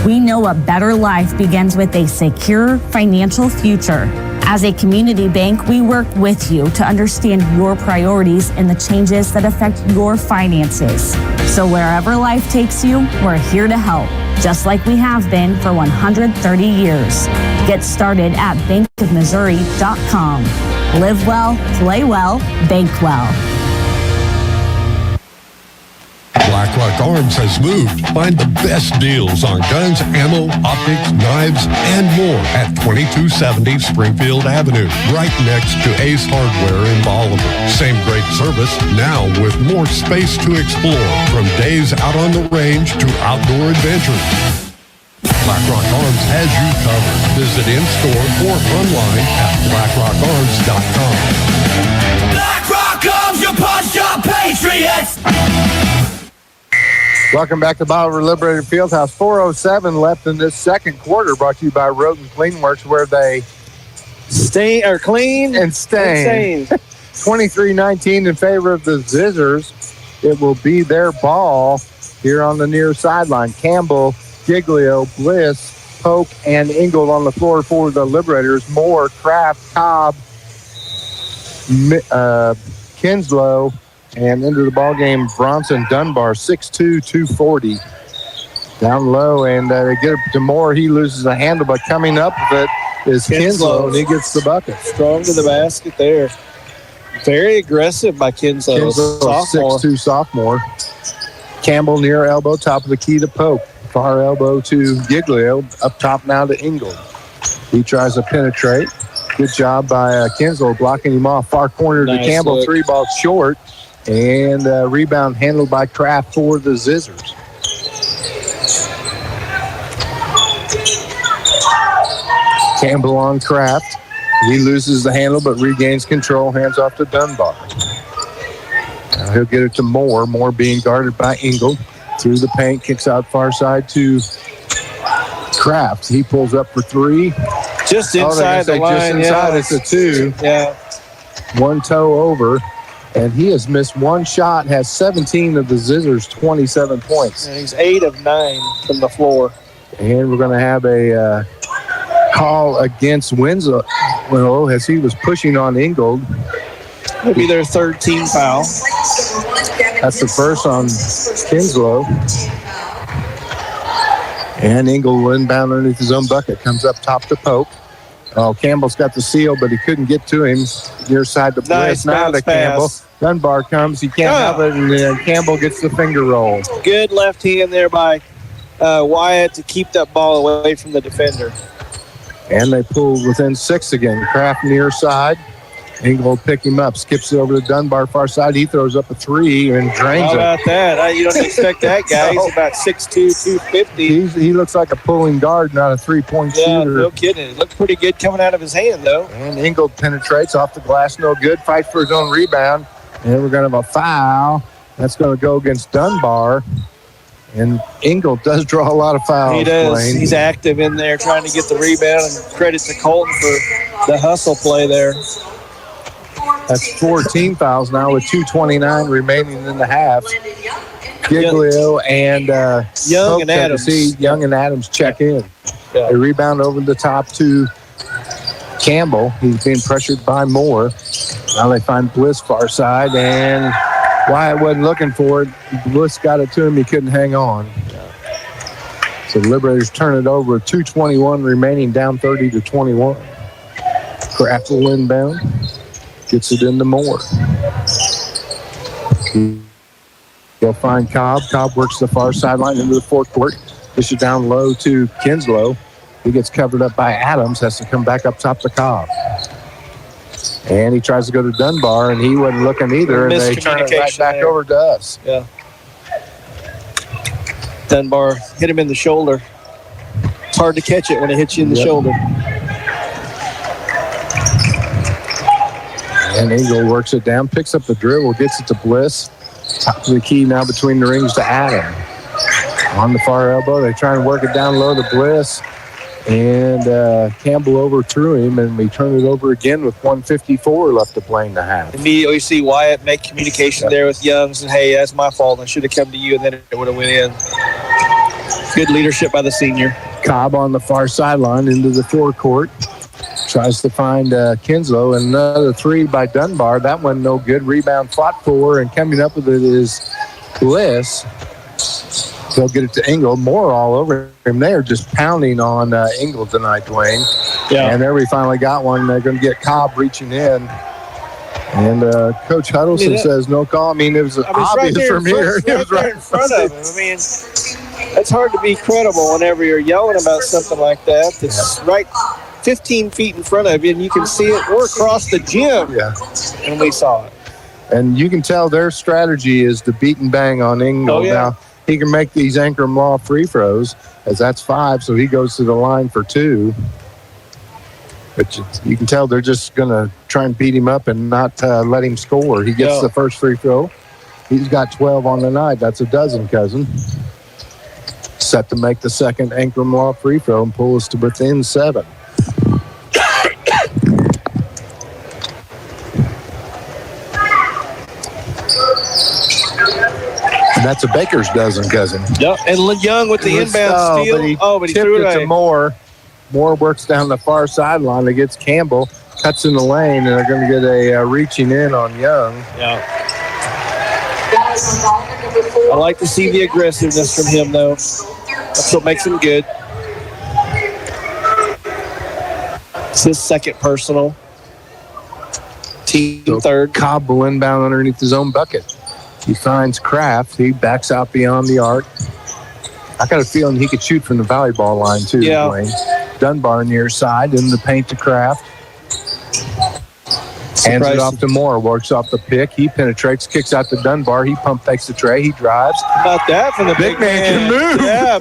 We know a better life begins with a secure financial future. As a community bank, we work with you to understand your priorities and the changes that affect your finances. So wherever life takes you, we're here to help, just like we have been for 130 years. Get started at bankofmissouri.com. Live well, play well, bank well. Blackrock Arms has moved. Find the best deals on guns, ammo, optics, knives, and more at 2270 Springfield Avenue, right next to Ace Hardware in Bolivar. Same great service, now with more space to explore, from days out on the range to outdoor adventures. Blackrock Arms has you covered. Visit in-store or online at blackrockarms.com. Blackrock Arms, your punch, your Patriots! Welcome back to Bolivar Liberator Fieldhouse. 4:07 left in this second quarter, brought to you by Roten Cleanworks, where they clean and stain. 23-19 in favor of the Zizzers. It will be their ball here on the near sideline. Campbell, Giglio, Bliss, Polk, and Ingold on the floor for the Liberators. Moore, Kraft, Cobb, Kinslow, and into the ball game, Bronson Dunbar, 6'2", 240. Down low, and they get it to Moore. He loses a handle, but coming up with it is Kinslow, and he gets the bucket. Strong to the basket there. Very aggressive by Kinslow. Sophomore. 6'2", sophomore. Campbell near elbow, top of the key to Polk. Far elbow to Giglio, up top now to Ingold. He tries to penetrate. Good job by Kinslow, blocking him off. Far corner to Campbell, look. 3 ball short. And rebound handled by Kraft for the Zizzers. Campbell on Kraft. He loses the handle but regains control. Hands off to Dunbar. Now he'll get it to Moore. Moore being guarded by Ingold. Through the paint, kicks out far side to Kraft. He pulls up for 3. Just inside the line. Just inside, it's a 2. Yeah. One toe over. And he has missed one shot, has 17 of the Zizzers' 27 points. And he's 8 of 9 from the floor. And we're going to have a call against Winslow as he was pushing on Ingold. It'll be their third team foul. That's the first on Kinslow. And Ingold will inbound underneath his own bucket. Comes up top to Pope. Oh, Campbell's got the seal, but he couldn't get to him. Near side to Bliss. Now to Campbell. Dunbar comes. He can't have it, and Campbell gets the finger roll. Good left hand there by Wyatt to keep that ball away from the defender. And they pull within 6 again. Kraft near side. Ingold pick him up. Skips it over to Dunbar far side. He throws up a 3 and drains it. How about that? You don't expect that guy. He's about 6'2", 250. He looks like a pulling guard, not a three-point shooter. Yeah, no kidding. It looked pretty good coming out of his hand, though. And Ingold penetrates off the glass. No good. Fights for his own rebound. And we're going to have a foul. That's going to go against Dunbar. And Ingold does draw a lot of fouls. He does. Blaine. He's active in there trying to get the rebound. And credit to Colton for the hustle play there. That's 4 team fouls now with 2:29 remaining in the half. Giglio and Young and Adams. Young and Adams check in. Yeah. A rebound over the top to Campbell. He's being pressured by Moore. Now they find Bliss far side, and Wyatt wasn't looking for it. Bliss got it to him. He couldn't hang on. So the Liberators turn it over with 2:21 remaining, down 30-21. Kraft will inbound. Gets it into Moore. They'll find Cobb. Cobb works the far sideline into the forecourt. Push it down low to Kinslow. He gets covered up by Adams. Has to come back up top to Cobb. And he tries to go to Dunbar, and he wasn't looking either, and they turn it right back over to us. Yeah. Dunbar hit him in the shoulder. It's hard to catch it when it hits you in the shoulder. And Engel works it down, picks up the dribble, gets it to Bliss. Top of the key now between the rings to Adam. On the far elbow, they try and work it down low to Bliss. And Campbell overthrew him, and we turn it over again with 1:54 left to play in the half. Immediately see Wyatt make communication there with Youngs, and hey, that's my fault. I should have come to you, and then it would have went in. Good leadership by the senior. Cobb on the far sideline into the forecourt. Tries to find Kinslow, and another three by Dunbar. That one no good. Rebound fought for, and coming up with it is Bliss. They'll get it to Engel. Moore all over him. They are just pounding on Engel tonight, Dwayne. Yeah. And there we finally got one. They're going to get Cobb reaching in. And Coach Huddleston says no call. I mean, it was obvious right from here. It was right in front of him. I mean, it's hard to be credible whenever you're yelling about something like that. It's right 15 feet in front of you, and you can see it. We're across the gym. Yeah. And we saw it. And you can tell their strategy is to beat and bang on Engel. Oh, yeah. Now, he can make these Ankrum Law free throws, as that's 5, so he goes to the line for 2. But you can tell they're just going to try and beat him up and not let him score. He gets the first free throw. He's got 12 on the night. That's a dozen, cousin. Set to make the second Ankrum Law free throw and pull us to within 7. And that's a baker's dozen, cousin. Yep, and Young with the inbound steal. But he threw it to Moore. Moore works down the far sideline against Campbell, cuts in the lane, and they're going to get a reaching in on Young. Yeah. I like to see the aggressiveness from him, though. That's what makes him good. It's his second personal. Team third. Cobb will inbound underneath his own bucket. He finds Kraft. He backs out beyond the arc. I got a feeling he could shoot from the volleyball line, too, Dwayne. Dunbar near side in the paint to Kraft. Hands it off to Moore. Works off the pick. He penetrates, kicks out to Dunbar. He pump fakes the tray. He drives. How about that from the big man? Can move. Yeah.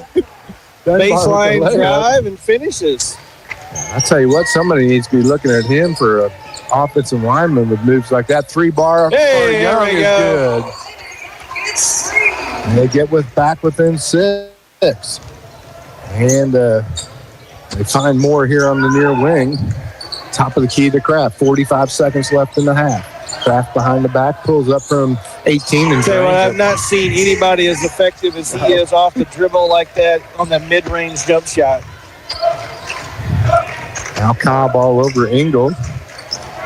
Baseline drive and finishes. I tell you what, somebody needs to be looking at him for an offensive lineman with moves like that. 3-bar for Young is good. And they get back within 6. And they find Moore here on the near wing. Top of the key to Kraft. 45 seconds left in the half. Kraft behind the back, pulls up from 18 and I've not seen anybody as effective as he is off the dribble like that on the mid-range jump shot. Now Cobb all over Engel.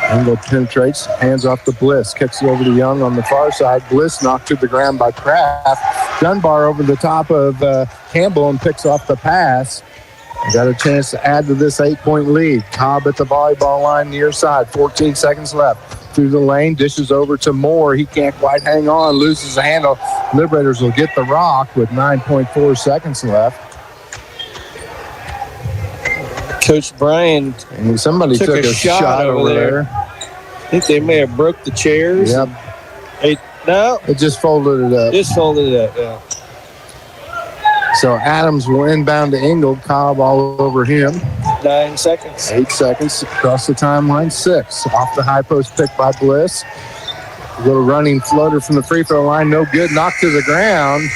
Engel penetrates, hands off to Bliss, kicks it over to Young on the far side. Bliss knocked to the ground by Kraft. Dunbar over the top of Campbell and picks off the pass. Got a chance to add to this 8-point lead. Cobb at the volleyball line near side. 14 seconds left. Through the lane, dishes over to Moore. He can't quite hang on, loses the handle. Liberators will get the rock with 9.4 seconds left. Coach Bryan, and somebody took a shot over there. I think they may have broke the chairs. Yep. It just folded it up. Yeah. So Adams will inbound to Engel. Cobb all over him. 9 seconds. 8 seconds across the timeline. 6 off the high post pick by Bliss. A little running floater from the free throw line. No good. Knocked to the ground.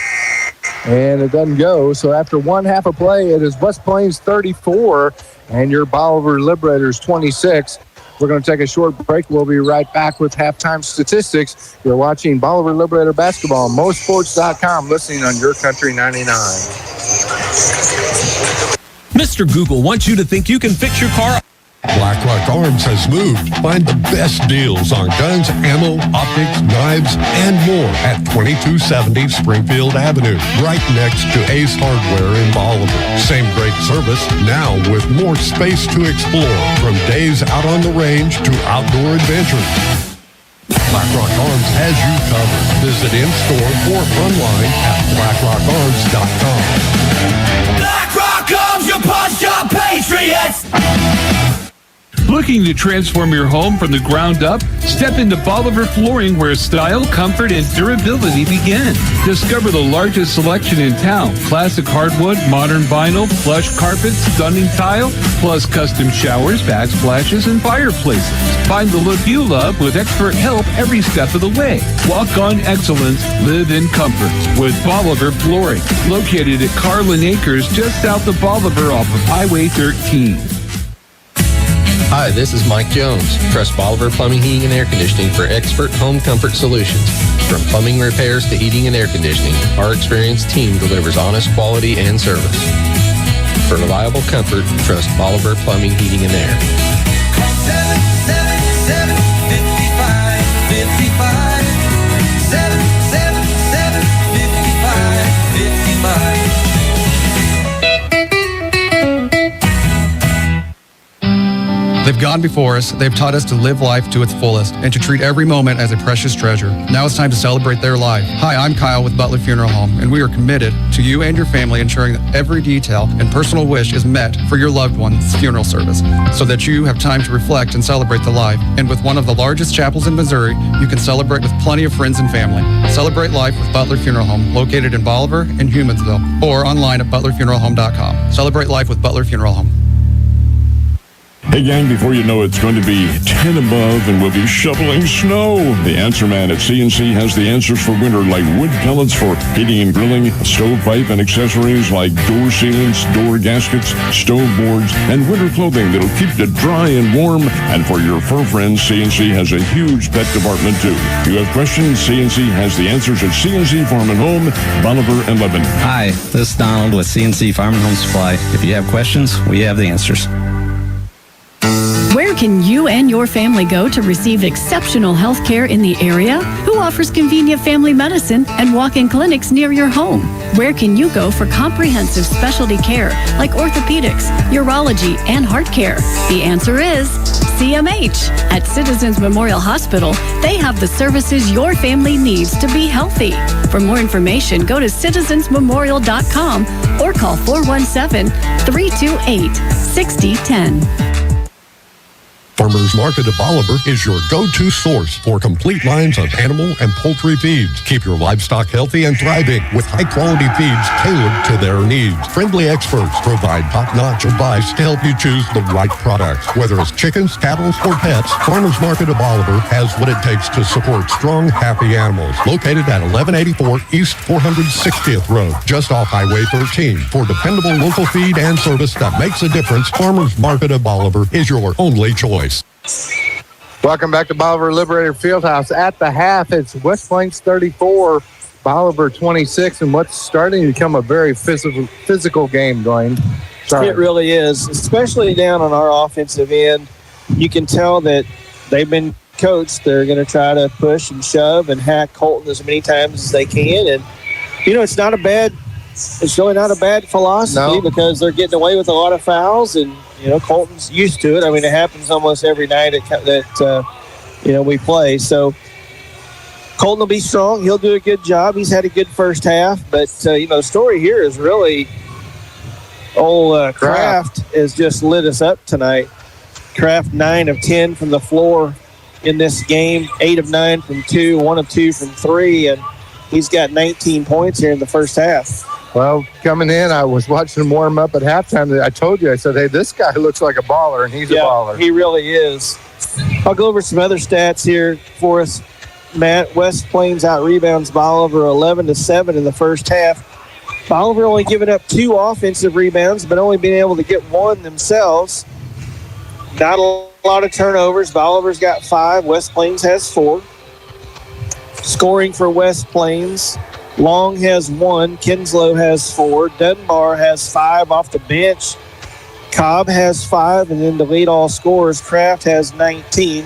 And it doesn't go. So after one half of play, it is West Plains 34 and your Bolivar Liberators 26. We're going to take a short break. We'll be right back with halftime statistics. You're watching Bolivar Liberator Basketball on MoSports.com, listening on Your Country 99. Mr. Google wants you to think you can fix your car. BlackRock Arms has moved. Find the best deals on guns, ammo, optics, knives, and more at 2270 Springfield Avenue, right next to Ace Hardware in Bolivar. Same great service, now with more space to explore, from days out on the range to outdoor adventures. BlackRock Arms has you covered. Visit in-store or online at blackrockarms.com. BlackRock Arms, your pawn shop Patriots! Looking to transform your home from the ground up? Step into Bolivar Flooring, where style, comfort, and durability begin. Discover the largest selection in town. Classic hardwood, modern vinyl, plush carpets, stunning tile, plus custom showers, backsplashes, and fireplaces. Find the look you love with expert help every step of the way. Walk on excellence, live in comfort with Bolivar Flooring. Located at Carlin Acres, just south of Bolivar off of Highway 13. Hi, this is Mike Jones. Trust Bolivar Plumbing, Heating, and Air Conditioning for expert home comfort solutions. From plumbing repairs to heating and air conditioning, our experienced team delivers honest quality and service. For reliable comfort, trust Bolivar Plumbing, Heating, and Air. 777-55-55. 777-55-55. They've gone before us, they've taught us to live life to its fullest and to treat every moment as a precious treasure. Now it's time to celebrate their life. Hi, I'm Kyle with Butler Funeral Home, and we are committed to you and your family ensuring that every detail and personal wish is met for your loved one's funeral service so that you have time to reflect and celebrate the life. And with one of the largest chapels in Missouri, you can celebrate with plenty of friends and family. Celebrate life with Butler Funeral Home, located in Bolivar and Humansville, or online at butlerfuneralhome.com. Celebrate life with Butler Funeral Home. Hey gang, before you know it's going to be 10 above and we'll be shoveling snow. The Answer Man at CNC has the answers for winter, like wood pellets for heating and grilling, stovepipe and accessories like door sealants, door gaskets, stove boards, and winter clothing that'll keep you dry and warm. And for your fur friends, CNC has a huge pet department too. You have questions? CNC has the answers at CNC Farm and Home, Bolivar and Lebanon. Hi, this is Donald with CNC Farm and Home Supply. If you have questions, we have the answers. Where can you and your family go to receive exceptional health care in the area? Who offers convenient family medicine and walk-in clinics near your home? Where can you go for comprehensive specialty care like orthopedics, urology, and heart care? The answer is CMH. At Citizens Memorial Hospital, they have the services your family needs to be healthy. For more information, go to citizensmemorial.com or call 417-328-6010. Farmers Market of Bolivar is your go-to source for complete lines of animal and poultry feeds. Keep your livestock healthy and thriving with high-quality feeds tailored to their needs. Friendly experts provide top-notch advice to help you choose the right products. Whether it's chickens, cattle, or pets, Farmers Market of Bolivar has what it takes to support strong, happy animals. Located at 1184 East 460th Road, just off Highway 13. For dependable local feed and service that makes a difference, Farmers Market of Bolivar is your only choice. Welcome back to Bolivar Liberator Fieldhouse. At the half, it's West Plains 34, Bolivar 26, and what's starting to become a very physical game, Dwayne. It really is, especially down on our offensive end. You can tell that they've been coached. They're going to try to push and shove and hack Colton as many times as they can. And, you know, it's really not a bad philosophy because they're getting away with a lot of fouls, and you know, Colton's used to it. I mean, it happens almost every night that we play. So Colton will be strong. He'll do a good job. He's had a good first half. But, the story here is really Kraft has just lit us up tonight. Kraft 9 of 10 from the floor in this game, 8 of 9 from 2, 1 of 2 from 3, and he's got 19 points here in the first half. Well, coming in, I was watching him warm up at halftime. I told you, I said, hey, this guy looks like a baller, and he's a baller. He really is. I'll go over some other stats here for us, Matt. West Plains out-rebounds Bolivar 11-7 in the first half. Bolivar only giving up 2 offensive rebounds, but only being able to get 1 themselves. Not a lot of turnovers. Bolivar's got 5. West Plains has 4. Scoring for West Plains, Long has 1, Kinslow has 4, Dunbar has 5 off the bench, Cobb has 5, and then to lead all scorers, Kraft has 19.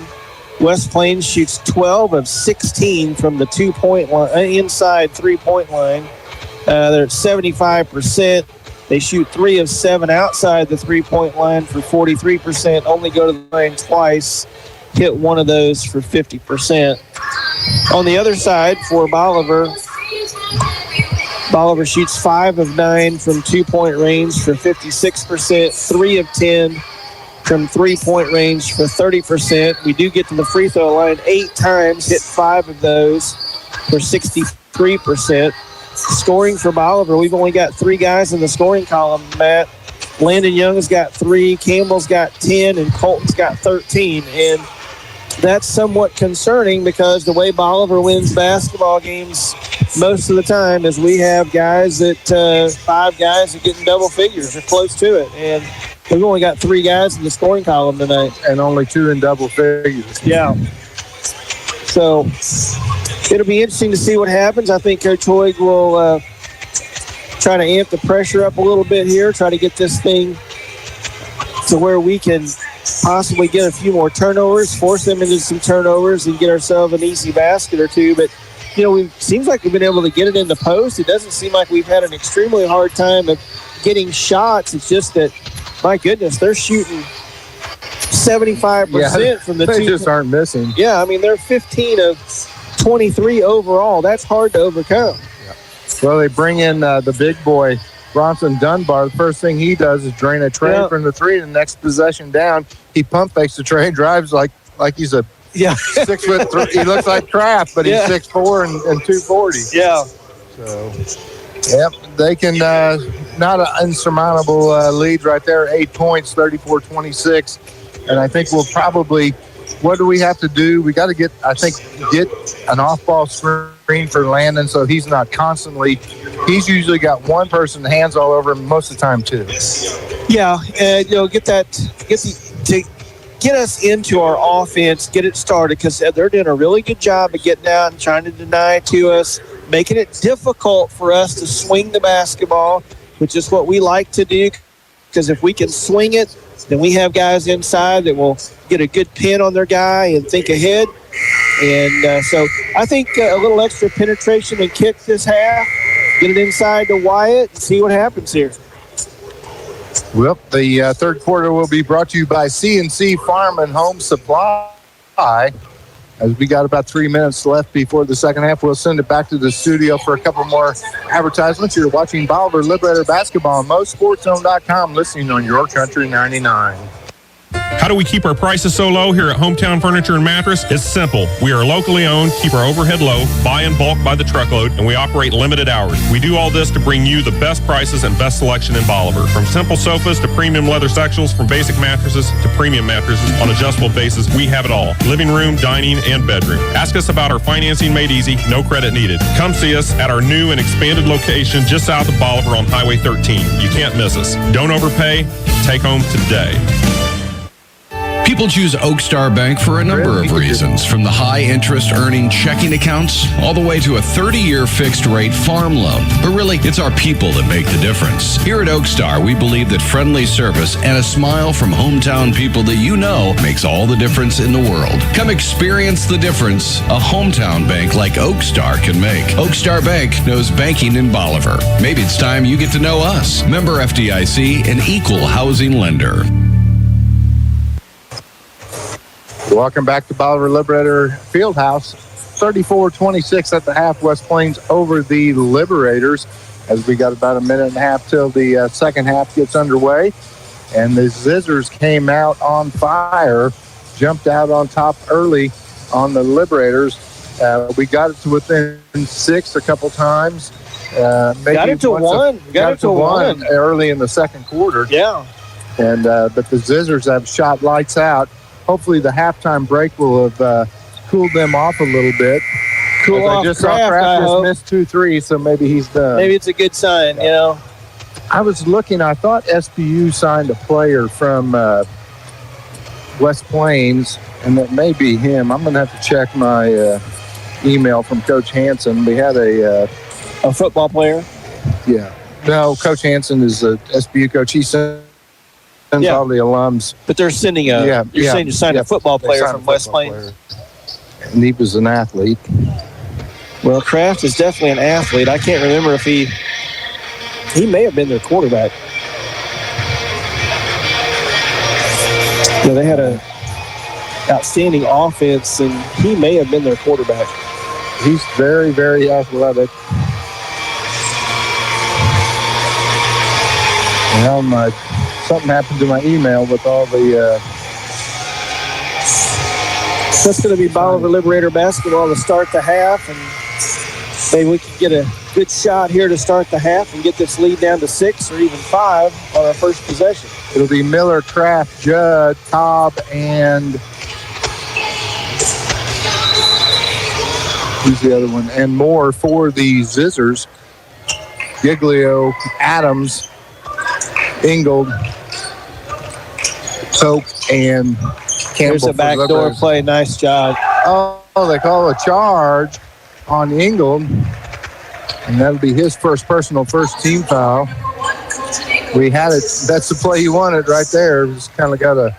West Plains shoots 12 of 16 from the 2-point line, inside 3-point line. They're at 75%. They shoot 3 of 7 outside the 3-point line for 43%, only go to the line twice, hit 1 of those for 50%. On the other side for Bolivar shoots 5 of 9 from 2-point range for 56%, 3 of 10 from three-point range for 30%. We do get to the free throw line 8 times, hit 5 of those for 63%. Scoring for Bolivar, we've only got 3 guys in the scoring column, Matt. Landon Young's got 3, Campbell's got 10, and Colton's got 13. And that's somewhat concerning because the way Bolivar wins basketball games most of the time is we have guys that 5 guys that get in double figures or close to it. And we've only got 3 guys in the scoring column tonight. And only 2 in double figures. Yeah. So it'll be interesting to see what happens. I think Coach Hoig will try to amp the pressure up a little bit here, try to get this thing to where we can possibly get a few more turnovers, force them into some turnovers, and get ourselves an easy basket or 2. But, it seems like we've been able to get it in the post. It doesn't seem like we've had an extremely hard time of getting shots. It's just that, my goodness, they're shooting 75% from the 2. They just aren't missing. Yeah, I mean, they're 15 of 23 overall. That's hard to overcome. Yeah. Well, they bring in the big boy, Bronson Dunbar. The first thing he does is drain a tray from the 3. The next possession down, he pump fakes the tray and drives like he's a 6'3". He looks like Kraft, but he's 6'4" and 240. Yeah. So, they can not an insurmountable lead right there. 8 points, 34-26, and I think we'll probably. What do we have to do? We got to get an off-ball screen for Landon so he's not constantly. He's usually got one person hands all over him most of the time too. Yeah, and get us into our offense, get it started, because they're doing a really good job of getting out and trying to deny it to us, making it difficult for us to swing the basketball, which is what we like to do, because if we can swing it, then we have guys inside that will get a good pin on their guy and think ahead. And so I think a little extra penetration and kick this half, get it inside to Wyatt and see what happens here. Well, the third quarter will be brought to you by C&C Farm and Home Supply. As we got about 3 minutes left before the second half, we'll send it back to the studio for a couple more advertisements. You're watching Bolivar Liberator Basketball on MoSportsZone.com, listening on Your Country 99. How do we keep our prices so low here at Hometown Furniture and Mattress? It's simple. We are locally owned, keep our overhead low, buy in bulk by the truckload, and we operate limited hours. We do all this to bring you the best prices and best selection in Bolivar. From simple sofas to premium leather sectionals, from basic mattresses to premium mattresses on adjustable bases, we have it all. Living room, dining, and bedroom. Ask us about our financing made easy, no credit needed. Come see us at our new and expanded location just south of Bolivar on Highway 13. You can't miss us. Don't overpay. Take home today. People choose Oak Star Bank for a number of reasons, from the high interest earning checking accounts all the way to a 30-year fixed rate farm loan. But really, it's our people that make the difference. Here at Oak Star, we believe that friendly service and a smile from hometown people that you know makes all the difference in the world. Come experience the difference a hometown bank like Oak Star can make. Oak Star Bank knows banking in Bolivar. Maybe it's time you get to know us. Member FDIC, an equal housing lender. Welcome back to Bolivar Liberator Fieldhouse. 34-26 at the half. West Plains over the Liberators as we got about a minute and a half till the second half gets underway. And the Zizzers came out on fire, jumped out on top early on the Liberators. We got it to within 6 a couple times. Maybe got it to 1. Got it to 1 early in the second quarter. Yeah. And but the Zizzers have shot lights out. Hopefully the halftime break will have cooled them off a little bit. Cool off. I just saw Kraft just missed 2 threes, so maybe he's done. Maybe it's a good sign, you know. I was looking. I thought SBU signed a player from West Plains, and that may be him. I'm going to have to check my email from Coach Hansen. We had a football player? Yeah. No, Coach Hansen is the SBU coach. He sends all the alums. But they're sending you're saying you signed a football player from West Plains. And he was an athlete. Well, Kraft is definitely an athlete. I can't remember if he may have been their quarterback. Yeah, they had a outstanding offense, and he may have been their quarterback. He's very, very athletic. Well, my something happened to my email with all the... That's going to be Bolivar Liberator Basketball to start the half, and maybe we can get a good shot here to start the half and get this lead down to 6 or even 5 on our first possession. It'll be Miller, Kraft, Judd, Cobb, and who's the other one? And Moore for the Zizzers. Giglio, Adams, Ingold, Pope, and Campbell. There's a backdoor play. Nice job. Oh, they call a charge on Ingold, and that'll be his first team foul. We had it. That's the play you wanted right there. Just kind of got a...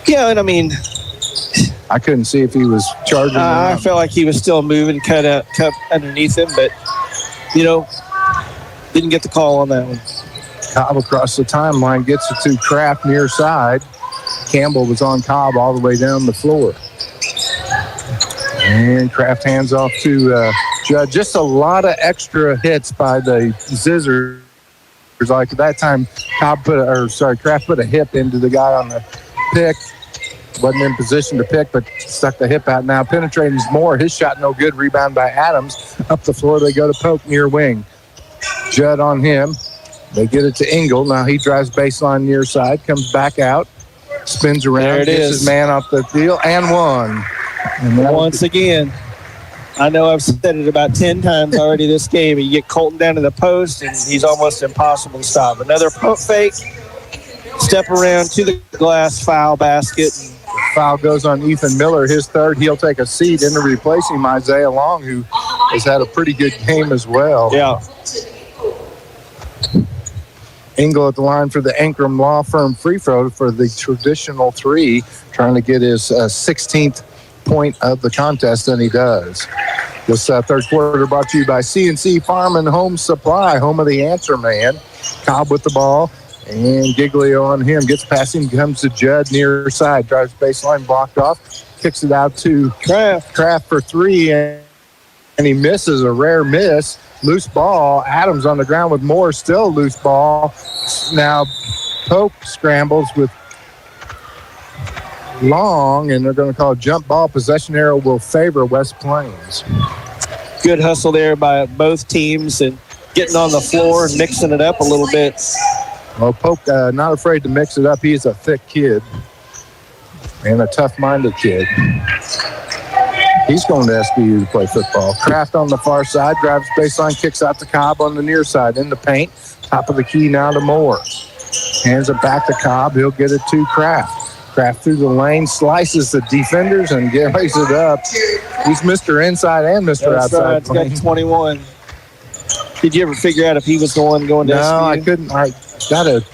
Yeah, and I mean... I couldn't see if he was charging. I felt like he was still moving, cut underneath him, but, didn't get the call on that one. Cobb across the timeline gets it to Kraft near side. Campbell was on Cobb all the way down the floor. And Kraft hands off to Judd. Just a lot of extra hits by the Zizzers. Like at that time, Kraft put a hip into the guy on the pick. Wasn't in position to pick, but stuck the hip out. Now penetrating Moore. His shot no good. Rebound by Adams. Up the floor they go to Pope near wing. Judd on him. They get it to Ingold. Now he drives baseline near side. Comes back out. Spins around. Gets his man off the field. And one. And once again, I know I've said it about 10 times already this game. You get Colton down to the post, and he's almost impossible to stop. Another Pope fake. Step around to the glass foul basket. Foul goes on Ethan Miller, his third. He'll take a seat into replacing Isaiah Long, who has had a pretty good game as well. Yeah. Engel at the line for the Ankrum Law Firm free throw for the traditional 3, trying to get his 16th point of the contest, and he does. This third quarter brought to you by CNC Farm and Home Supply, home of the answer man. Cobb with the ball. And Giglio on him. Gets past him. Comes to Judd near side. Drives baseline. Blocked off. Kicks it out to Kraft for 3. And he misses. A rare miss. Loose ball. Adams on the ground with Moore. Still loose ball. Now Pope scrambles with Long. And they're going to call a jump ball. Possession arrow will favor West Plains. Good hustle there by both teams. And getting on the floor and mixing it up a little bit. Well, Pope not afraid to mix it up. He's a thick kid and a tough-minded kid. He's going to SBU to play football. Kraft on the far side, drives baseline, kicks out to Cobb on the near side in the paint. Top of the key now to Moore. Hands it back to Cobb. He'll get it to Kraft. Kraft through the lane, slices the defenders and lays it up. He's Mr. Inside and Mr. Outside. Right. He's got 21. Did you ever figure out if he was going to SBU? No, I couldn't. I got a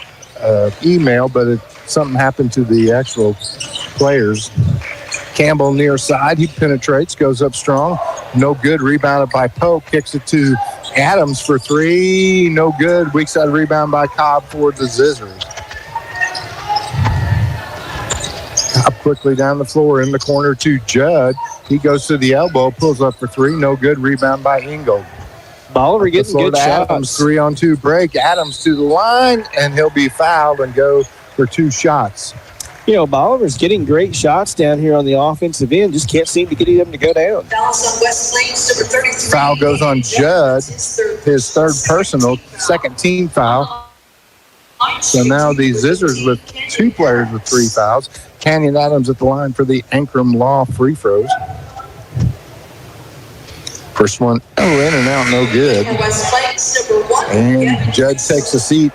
email, but something happened to the actual players. Campbell near side. He penetrates, goes up strong. No good. Rebounded by Pope. Kicks it to Adams for 3. No good. Weak side rebound by Cobb for the Zizzers. Cobb quickly down the floor in the corner to Judd. He goes to the elbow, pulls up for 3. No good. Rebound by Ingold. Bolivar getting good shots. Adams, 3-on-2 break. Adams to the line, and he'll be fouled and go for 2 shots. Bolivar's getting great shots down here on the offensive end. Just can't seem to get them to go down. Foul goes on Judd, his third personal, second team foul. So now the Zizzers with 2 players with 3 fouls. Canyon Adams at the line for the Ankrum Law free throws. First one, in and out, no good. And Judd takes a seat.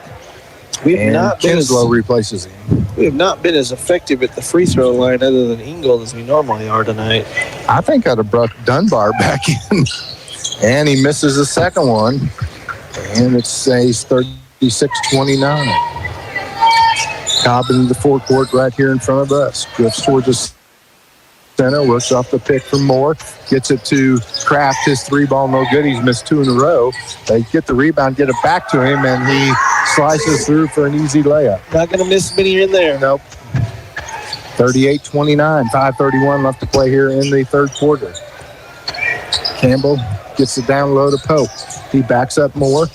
Kinslow replaces him. We have not been as effective at the free throw line other than Ingold as we normally are tonight. I think I'd have brought Dunbar back in. And he misses the second one. And it says 36-29. Cobb into the forecourt right here in front of us. Drifts towards the center, works off the pick from Moore, gets it to Kraft. His 3 ball no good. He's missed 2 in a row. They get the rebound, get it back to him, and he slices through for an easy layup. Not going to miss many in there. Nope. 38-29, 5:31 left to play here in the third quarter. Campbell gets it down low to Pope. He backs up Moore.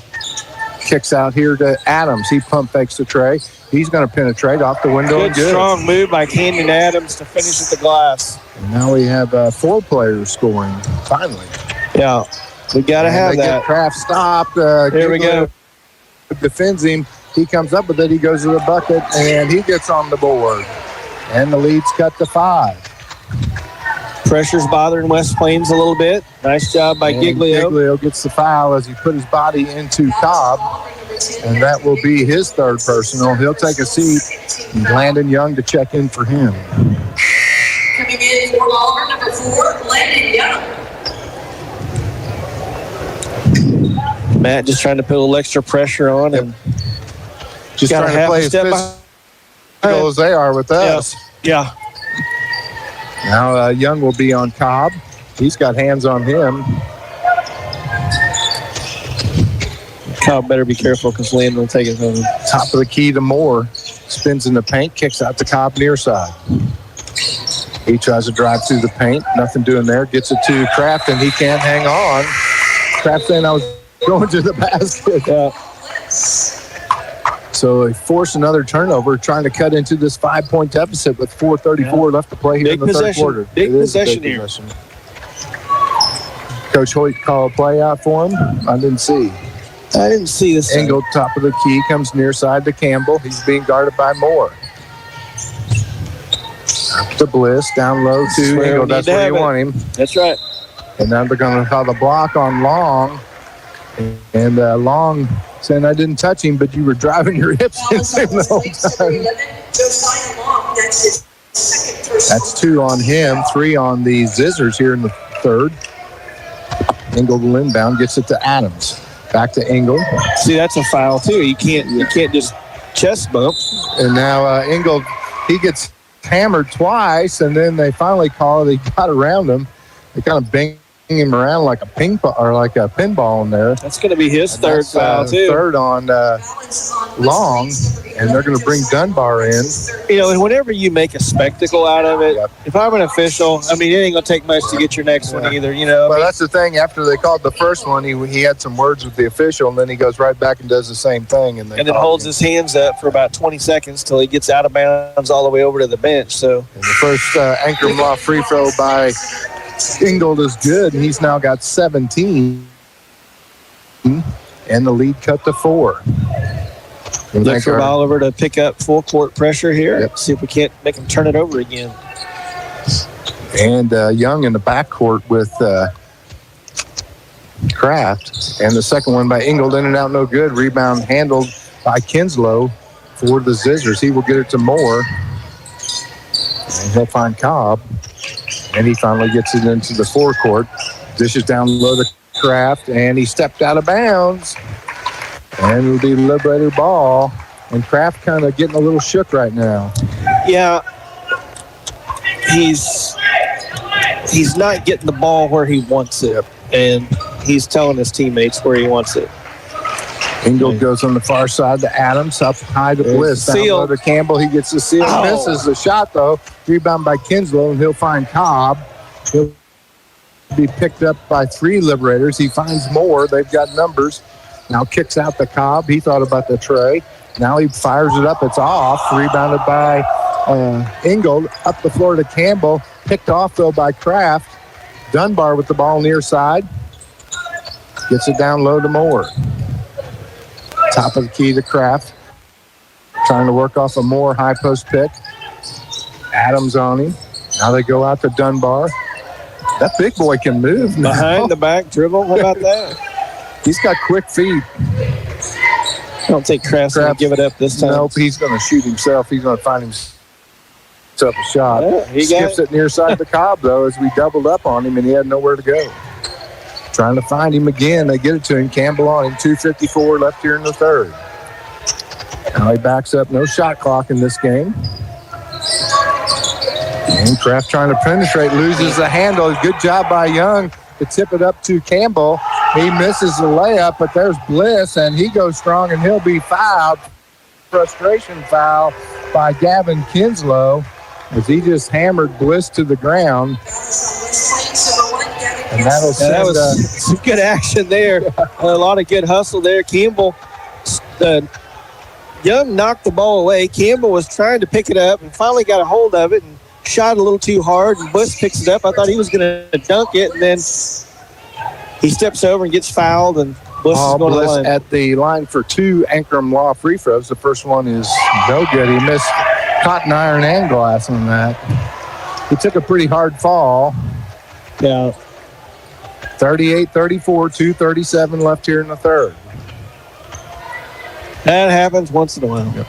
Kicks out here to Adams. He pump fakes to Trey. He's going to penetrate off the window. Good, strong move by Camden Adams to finish at the glass. And now we have 4 players scoring, finally. Yeah, we got to have that. Get Kraft stopped. Here we go. Defends him. He comes up with it. He goes to the bucket, and he gets on the board. And the lead's cut to 5. Pressure's bothering West Plains a little bit. Nice job by Giglio. Giglio gets the foul as he put his body into Cobb. And that will be his 3rd personal. He'll take a seat. And Landon Young to check in for him. Coming in for Bolivar, number 4, Landon Young. Matt just trying to put a little extra pressure on and just trying to play as physical as they are with us. Yeah. Now Young will be on Cobb. He's got hands on him. Cobb better be careful because Landon will take it home. Top of the key to Moore. Spins in the paint, kicks out to Cobb near side. He tries to drive through the paint. Nothing doing there. Gets it to Kraft, and he can't hang on. Kraft saying I was going to the basket. So they force another turnover, trying to cut into this 5-point deficit with 4:34 left to play here in the third quarter. Big possession here. Coach Hoyt called a play out for him. I didn't see this. Engel, top of the key, comes near side to Campbell. He's being guarded by Moore. Up to Bliss, down low to Engel. That's where you want him. That's right. And now they're going to call the block on Long. And Long saying, I didn't touch him, but you were driving your hips into him the whole time. That's 2 on him, 3 on the Zizzers here in the third. Engel will inbound, gets it to Adams. Back to Engel. See, that's a foul too. You can't just chest bump. And now Engel, he gets hammered twice, and then they finally call it. He got around him. They kind of bang him around like a ping pong or like a pinball in there. That's going to be his third foul too. Third on Long, and they're going to bring Dunbar in. You know, and whenever you make a spectacle out of it, if I'm an official, I mean, it ain't going to take much to get your next one either. You know. Well, that's the thing. After they called the first one, he had some words with the official, and then he goes right back and does the same thing, and then holds his hands up for about 20 seconds till he gets out of bounds all the way over to the bench. So and the first Anchor Law free throw by Ingold is good, and he's now got 17, and the lead cut to 4. Look for Bolivar to pick up full court pressure here. See if we can't make him turn it over again. And Young in the backcourt with Kraft, and the second one by Ingold, in and out, no good. Rebound handled by Kinslow for the Zizzers. He will get it to Moore, and he'll find Cobb. And he finally gets it into the forecourt. Dishes down low to Kraft, and he stepped out of bounds. And it'll be Liberator ball. And Kraft kind of getting a little shook right now. Yeah. He's not getting the ball where he wants it. And he's telling his teammates where he wants it. Ingold goes on the far side to Adams, up high to Bliss. Down low to Campbell. He gets the seal. Misses the shot, though. Rebound by Kinslow, and he'll find Cobb. He'll be picked up by 3 Liberators. He finds Moore. They've got numbers. Now kicks out the Cobb. He thought about the tray. Now he fires it up. It's off. Rebounded by Ingold. Up the floor to Campbell. Picked off, though, by Kraft. Dunbar with the ball near side. Gets it down low to Moore. Top of the key to Kraft. Trying to work off a Moore high post pick. Adams on him. Now they go out to Dunbar. That big boy can move now. Behind the back dribble. How about that? He's got quick feet. I don't think Kraft's going to give it up this time. Nope, he's going to shoot himself. He's going to find himself a shot. Yeah, he skips it near side the Cobb, though, as we doubled up on him, and he had nowhere to go. Trying to find him again. They get it to him. Campbell on him. 2:54 left here in the third. Now he backs up. No shot clock in this game. And Kraft trying to penetrate. Loses the handle. Good job by Young to tip it up to Campbell. He misses the layup, but there's Bliss, and he goes strong, and he'll be fouled. Frustration foul by Gavin Kinslow as he just hammered Bliss to the ground. And that was some good action there. A lot of good hustle there. Campbell Young knocked the ball away. Campbell was trying to pick it up and finally got a hold of it and shot a little too hard, and Bliss picks it up. I thought he was going to dunk it, and then he steps over and gets fouled, and Bliss is going to the line. At the line for 2 Ankrum Law free throws. The first one is no good. He missed cotton iron and glass on that. He took a pretty hard fall. Yeah. 38-34, 2:37 left here in the third. That happens once in a while. Yep.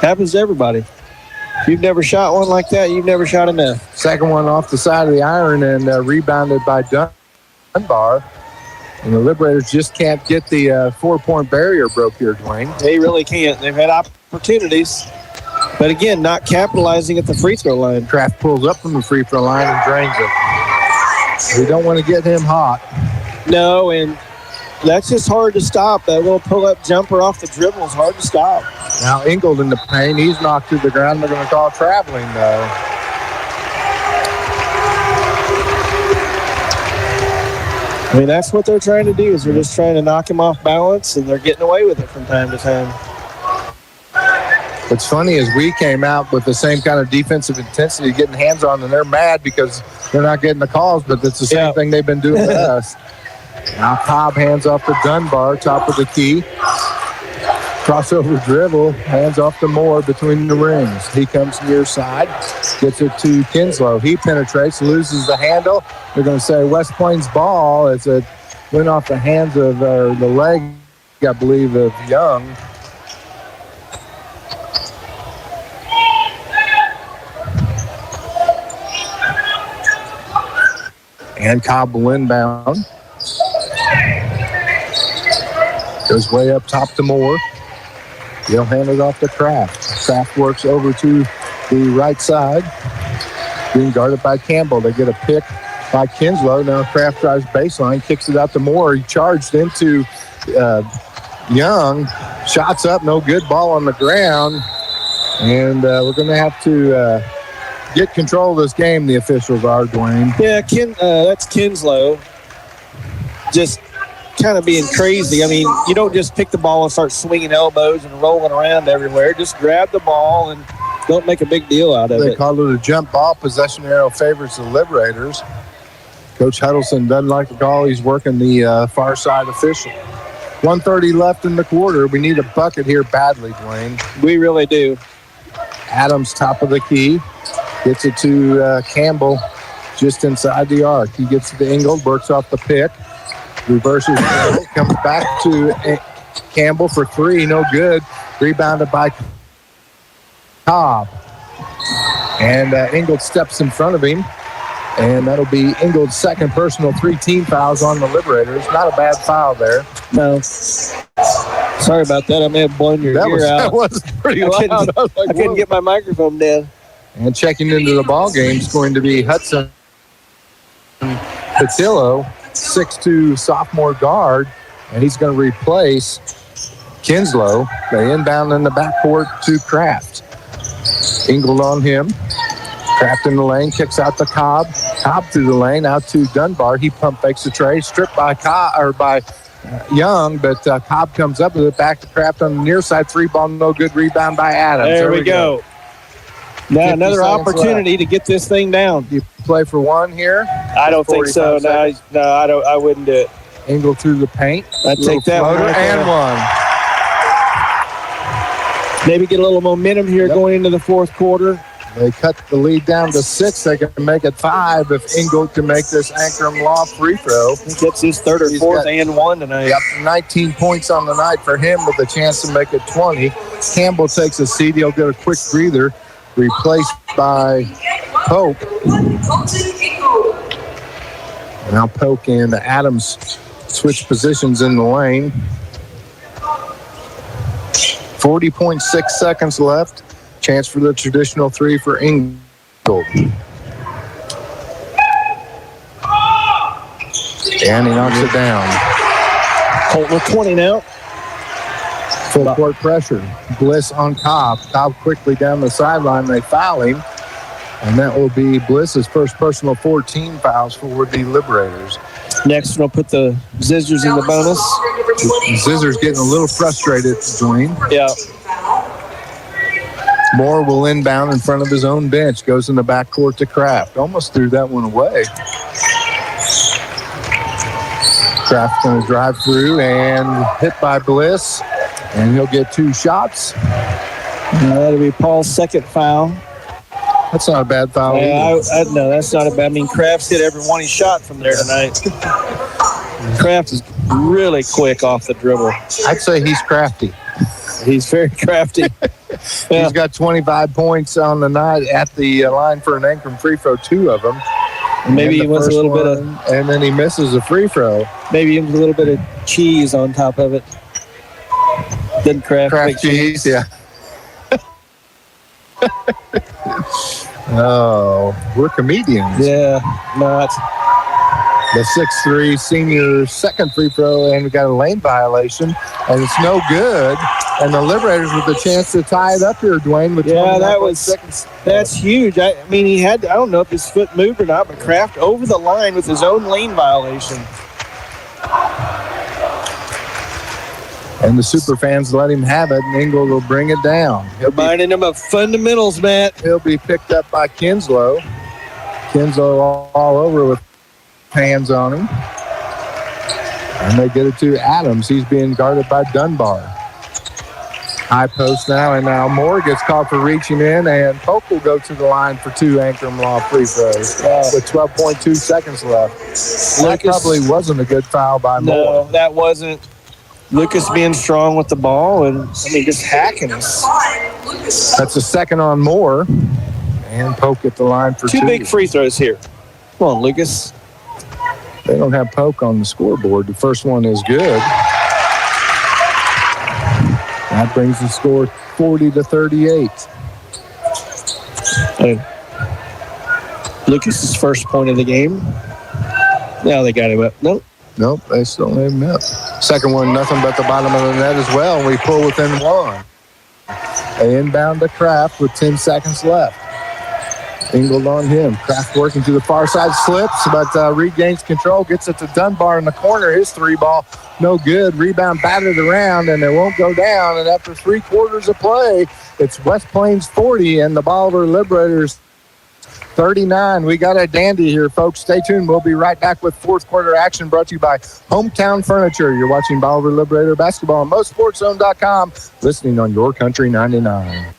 Happens to everybody. If you've never shot one like that, you've never shot enough. Second one off the side of the iron and rebounded by Dunbar. And the Liberators just can't get the 4-point barrier broke here, Dwayne. They really can't. They've had opportunities. But again, not capitalizing at the free throw line. Kraft pulls up from the free throw line and drains it. We don't want to get him hot. No, and that's just hard to stop. That little pull-up jumper off the dribble is hard to stop. Now Ingold in the paint. He's knocked to the ground. They're going to call traveling, though. I mean, that's what they're trying to do, is they're just trying to knock him off balance, and they're getting away with it from time to time. What's funny is we came out with the same kind of defensive intensity, getting hands on, and they're mad because they're not getting the calls, but it's the same thing they've been doing to us. Now Cobb hands off to Dunbar, top of the key. Crossover dribble, hands off to Moore between the rings. He comes near side, gets it to Kinslow. He penetrates, loses the handle. They're going to say West Plains ball as it went off the hands of the leg, I believe, of Young. And Cobb will inbound. Goes way up top to Moore. He'll hand it off to Kraft. Kraft works over to the right side. Being guarded by Campbell. They get a pick by Kinslow. Now Kraft drives baseline, kicks it out to Moore. He charged into Young. Shots up, no good. Ball on the ground. And we're going to have to get control of this game, the officials are, Dwayne. Yeah, that's Kinslow. Just kind of being crazy. I mean, you don't just pick the ball and start swinging elbows and rolling around everywhere. Just grab the ball and don't make a big deal out of it. They call it a jump ball. Possession arrow favors the Liberators. Coach Huddleston doesn't like the call. He's working the far side official. 1:30 left in the quarter. We need a bucket here badly, Dwayne. We really do. Adams, top of the key. Gets it to Campbell just inside the arc. He gets it to Ingold, works off the pick. Reverses, comes back to Campbell for 3, no good. Rebounded by Cobb. And Ingold steps in front of him. And that'll be Ingold's second personal 3 team fouls on the Liberators. Not a bad foul there. No. Sorry about that. I may have blown your ear out. That was pretty loud. I couldn't get my microphone down. And checking into the ball game is going to be Hudson Patillo, 6'2" sophomore guard, and he's going to replace Kinslow. They inbound in the backcourt to Kraft. Ingold on him. Kraft in the lane, kicks out to Cobb. Cobb through the lane, out to Dunbar. He pump fakes the tray, stripped by Young, but Cobb comes up with it back to Kraft on the near side. 3-ball, no good. Rebound by Adams. There we go. Now another opportunity to get this thing down. You play for one here? I don't think so. No, I wouldn't do it. Ingold through the paint. I'd take that one. And one. Maybe get a little momentum here going into the fourth quarter. They cut the lead down to 6. They can make it 5 if Ingold can make this Ankrum Law free throw. He gets his third or fourth and one tonight. Yep, 19 points on the night for him with a chance to make it 20. Campbell takes a seat. He'll get a quick breather. Replaced by Pope. Now Pope and Adams switch positions in the lane. 40.6 seconds left. Chance for the traditional 3 for Ingold. And he knocks it down. Colton with 20 now. Full court pressure. Bliss on Cobb. Cobb quickly down the sideline. They foul him. And that will be Bliss's first personal 14 fouls for the Liberators. Next, we'll put the Zizzers in the bonus. Zizzers getting a little frustrated, Dwayne. Yeah. Moore will inbound in front of his own bench. Goes in the backcourt to Kraft. Almost threw that one away. Kraft's going to drive through and hit by Bliss. And he'll get 2 shots. That'll be Paul's second foul. That's not a bad foul. No, that's not a bad. I mean, Kraft's hit every one he shot from there tonight. Kraft is really quick off the dribble. I'd say he's crafty. He's very crafty. Yeah. He's got 25 points on the night at the line for an Ankrum free throw, 2 of them. Maybe he was a little bit of, and then he misses a free throw. Maybe a little bit of cheese on top of it. Then Kraft cheese, yeah. Oh, we're comedians. Yeah, not. The 6'3" senior second free throw, and we got a lane violation, and it's no good. And the Liberators with a chance to tie it up here, Dwayne. With that's huge. I mean, he had. I don't know if his foot moved or not, but Kraft over the line with his own lane violation. And the super fans let him have it, and Engel will bring it down. Reminding him of fundamentals, Matt. He'll be picked up by Kinslow. Kinslow all over with hands on him. And they get it to Adams. He's being guarded by Dunbar. High post now, and now Moore gets called for reaching in, and Pope will go to the line for 2 Ankrum Law free throws with 12.2 seconds left. That probably wasn't a good foul by Moore. No, that wasn't. Lucas being strong with the ball and, just hacking us. That's a second on Moore. And Poke at the line for 2. 2 big free throws here. Come on, Lucas. They don't have Poke on the scoreboard. The first one is good. That brings the score 40-38. Lucas's first point of the game. Now they got him up. Nope, they still have him up. Second one, nothing but the bottom of the net as well. And we pull within 1. They inbound to Kraft with 10 seconds left. Engel on him. Kraft working to the far side, slips, but regains control, gets it to Dunbar in the corner. His 3 ball, no good. Rebound batted around, and it won't go down. And after 3 quarters of play, it's West Plains 40 and the Bolivar Liberators 39. We got a dandy here, folks. Stay tuned. We'll be right back with fourth quarter action brought to you by Hometown Furniture. You're watching Bolivar Liberator Basketball on MoSportsZone.com, listening on Your Country 99.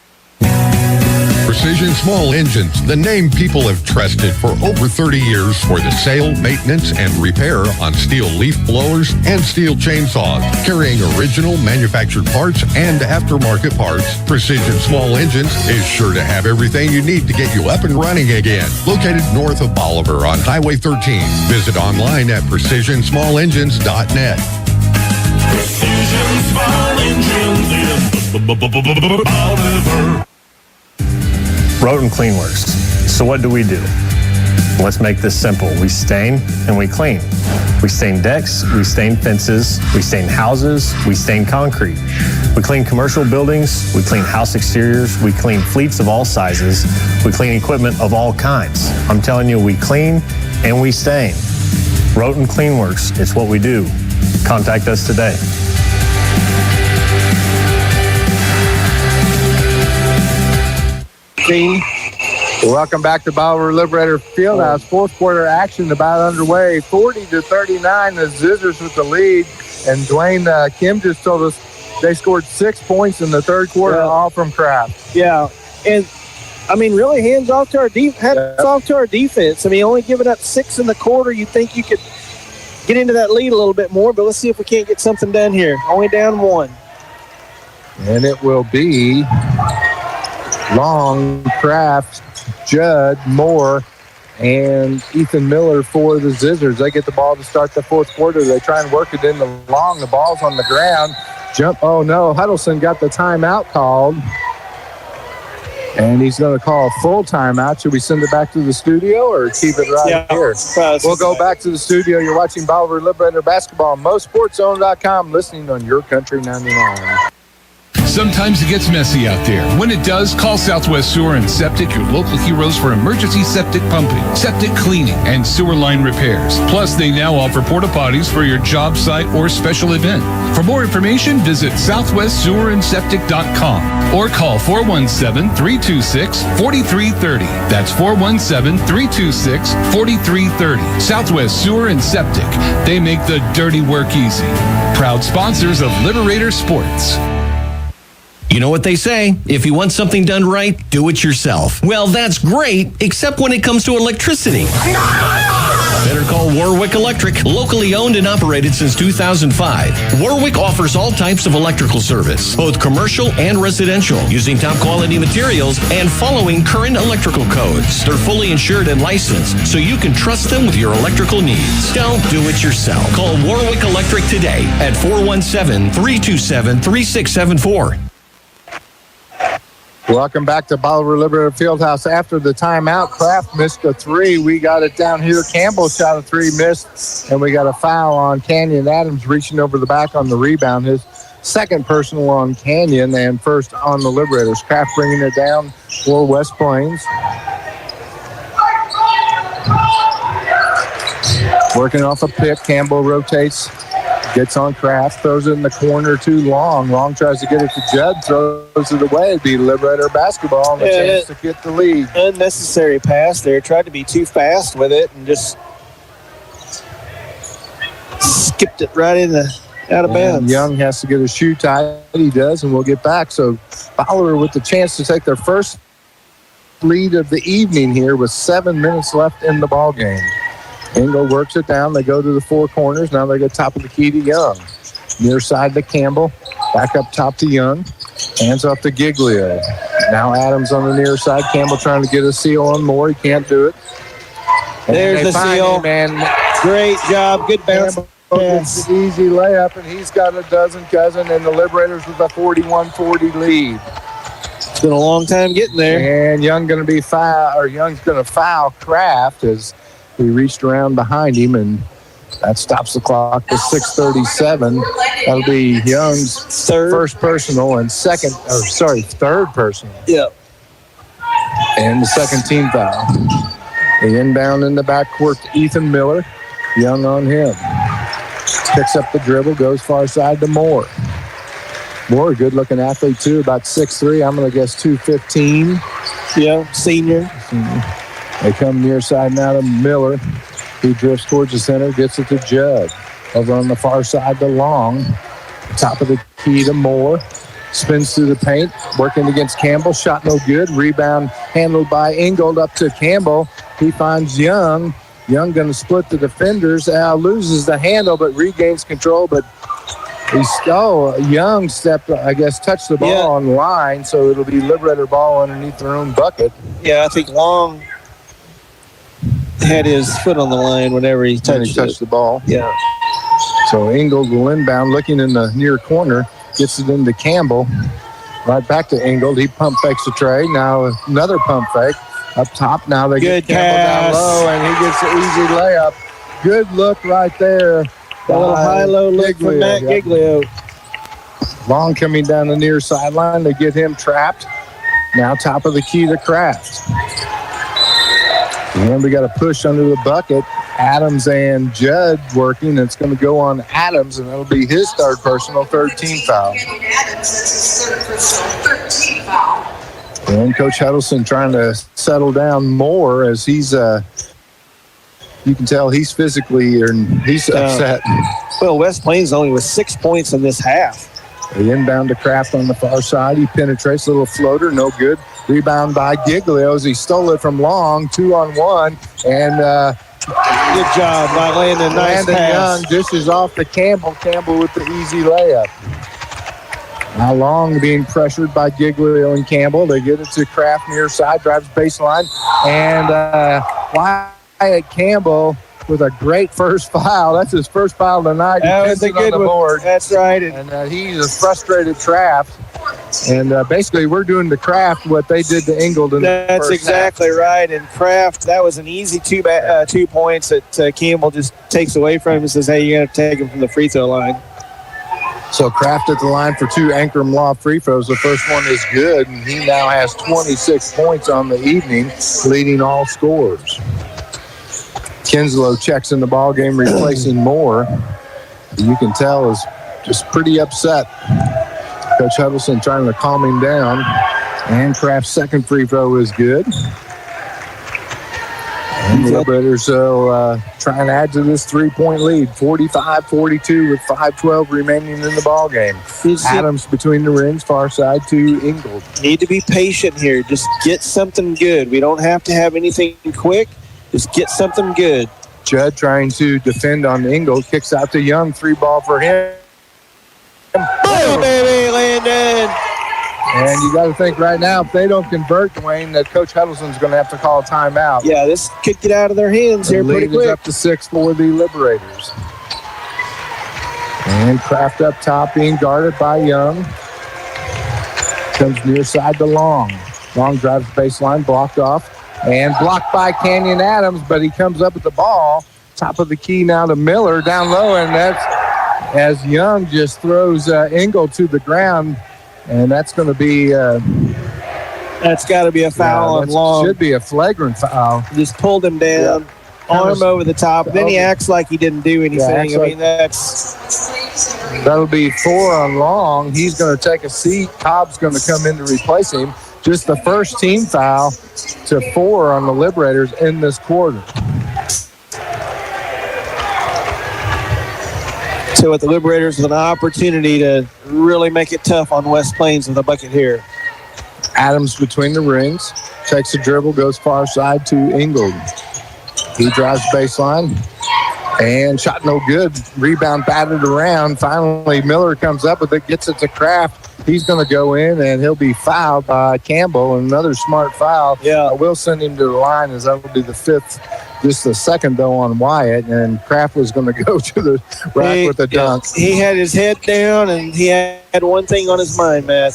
Precision Small Engines, the name people have trusted for over 30 years for the sale, maintenance, and repair on steel leaf blowers and steel chainsaws. Carrying original manufactured parts and aftermarket parts, Precision Small Engines is sure to have everything you need to get you up and running again. Located north of Bolivar on Highway 13. Visit online at PrecisionSmallEngines.net. Precision Small Engines in Bolivar. Roten Cleanworks. So what do? Let's make this simple. We stain and we clean. We stain decks, we stain fences, we stain houses, we stain concrete. We clean commercial buildings, we clean house exteriors, we clean fleets of all sizes, we clean equipment of all kinds. I'm telling you, we clean and we stain. Roten Cleanworks, it's what we do. Contact us today. Welcome back to Bolivar Liberator Fieldhouse. Fourth quarter action about underway. 40-39. The Zizzers with the lead. And Dwayne Kim just told us they scored 6 points in the third quarter, all from Kraft. Yeah, and really hands off to our off to our defense. Only giving up 6 in the quarter. You think you could get into that lead a little bit more, but let's see if we can't get something done here. Only down 1. And it will be Long, Kraft, Judd, Moore, and Ethan Miller for the Zizzers. They get the ball to start the fourth quarter. They try and work it into Long. The ball's on the ground. Oh, no. Huddleston got the timeout called. And he's going to call a full timeout. Should we send it back to the studio or keep it right here? We'll go back to the studio. You're watching Bolivar Liberator Basketball on MoSportsZone.com, listening on Your Country 99. Sometimes it gets messy out there. When it does, call Southwest Sewer and Septic, your local heroes for emergency septic pumping, septic cleaning, and sewer line repairs. Plus, they now offer porta potties for your job site or special event. For more information, visit southwestsewerandseptic.com or call 417-326-4330. That's 417-326-4330. Southwest Sewer and Septic. They make the dirty work easy. Proud sponsors of Liberator Sports. You know what they say, if you want something done right, do it yourself. Well, that's great, except when it comes to electricity. Better call Warwick Electric, locally owned and operated since 2005. Warwick offers all types of electrical service, both commercial and residential, using top quality materials and following current electrical codes. They're fully insured and licensed, so you can trust them with your electrical needs. Don't do it yourself. Call Warwick Electric today at 417-327-3674. Welcome back to Bolivar Liberator Fieldhouse. After the timeout, Kraft missed a three. We got it down here. Campbell shot a three, missed, and we got a foul on Canyon. Adams reaching over the back on the rebound. His second personal on Canyon and first on the Liberators. Kraft bringing it down for West Plains. Working off a pick. Campbell rotates. Gets on Kraft, throws it in the corner too long. Long tries to get it to Judd, throws it away. It'd be Liberator basketball and a chance to get the lead. Unnecessary pass there. Tried to be too fast with it and just skipped it right out of bounds. Young has to get a shoe tied. He does, and we'll get back. So Bolivar with the chance to take their first lead of the evening here with 7 minutes left in the ball game. Engel works it down. They go to the four corners. Now they go top of the key to Young. Near side to Campbell. Back up top to Young. Hands off to Giglio. Now Adams on the near side. Campbell trying to get a seal on Moore. He can't do it. And there's the seal. Great job. Good bounce. It's an easy layup, and he's got a dozen and the Liberators with a 41-40 lead. It's been a long time getting there. And Young's going to foul Kraft as he reached around behind him, and that stops the clock to 6:37. That'll be Young's third personal and third personal. Yep. And the second team foul. The inbound in the backcourt to Ethan Miller. Young on him. Picks up the dribble, goes far side to Moore. Moore, good-looking athlete, too, about 6'3". I'm going to guess 215. Yeah, senior. They come near side now to Miller. He drifts towards the center, gets it to Judd. Over on the far side to Long. Top of the key to Moore. Spins through the paint, working against Campbell. Shot no good. Rebound handled by Ingold up to Campbell. He finds Young. Young going to split the defenders. Loses the handle, but regains control. But Young stepped, touched the ball on the line, so it'll be Liberator ball underneath their own bucket. Yeah, I think Long had his foot on the line whenever he touched the ball. Yeah. So Ingold will inbound, looking in the near corner, gets it into Campbell. Right back to Ingold. He pump fakes the tray. Now another pump fake. Up top now they get Campbell down low, and he gets an easy layup. Good look right there. A little high-low look from Matt Giglio. Long coming down the near sideline. They get him trapped. Now top of the key to Kraft. And we got a push under the bucket. Adams and Judd working. It's going to go on Adams, and it'll be his third personal, third team foul. And Coach Huddleston trying to settle down more as he's, you can tell he's physically, he's upset. Well, West Plains only with 6 points in this half. The inbound to Kraft on the far side. He penetrates, a little floater, no good. Rebound by Giglio as he stole it from Long, 2-on-1. And good job by Landon. Nice pass. Young dishes off to Campbell. Campbell with the easy layup. Now Long being pressured by Giglio and Campbell. They get it to Kraft near side, drives baseline. And Wyatt Campbell with a great first foul. That's his first foul tonight. That was a good one. Board. That's right. And he's a frustrated Kraft. And basically, we're doing to Kraft what they did to Ingold in the first half. That's exactly right. And Kraft, that was an easy 2 points that Campbell just takes away from him and says, hey, you got to take him from the free throw line. So Kraft at the line for 2 Ankrum Law free throws. The first one is good, and he now has 26 points on the evening, leading all scorers. Kinslow checks in the ball game, replacing Moore. You can tell is just pretty upset. Coach Huddleston trying to calm him down. And Kraft's second free throw is good. And the Liberators will try and add to this 3-point lead, 45-42 with 5:12 remaining in the ball game. Adams between the rings, far side to Ingold. Need to be patient here. Just get something good. We don't have to have anything quick. Just get something good. Judd trying to defend on Ingold, kicks out to Young, 3-ball for him. Boom, baby, Landon. And you got to think right now, if they don't convert, Dwayne, that Coach Huddleston's going to have to call a timeout. Yeah, this could get out of their hands here pretty quick. The lead is up to 6 for the Liberators. And Kraft up top, being guarded by Young. Comes near side to Long. Long drives baseline, blocked off. And blocked by Canyon Adams, but he comes up with the ball. Top of the key now to Miller, down low, and that's as Young just throws Ingold to the ground. And that's going to be... that's got to be a foul on Long. Should be a flagrant foul. Just pulled him down, arm over the top. Then he acts like he didn't do anything. Yeah, I mean, that'll be 4 on Long. He's going to take a seat. Cobb's going to come in to replace him. Just the first team foul to 4 on the Liberators in this quarter. So with the Liberators with an opportunity to really make it tough on West Plains with a bucket here. Adams between the rings, takes a dribble, goes far side to Ingold. He drives baseline, and shot no good. Rebound batted around. Finally, Miller comes up with it, gets it to Kraft. He's going to go in, and he'll be fouled by Campbell. Another smart foul. Yeah. I will send him to the line, as that will be the 5th. Just the second, though, on Wyatt, and Kraft was going to go to the rack with a dunk. He had his head down, and he had one thing on his mind, Matt.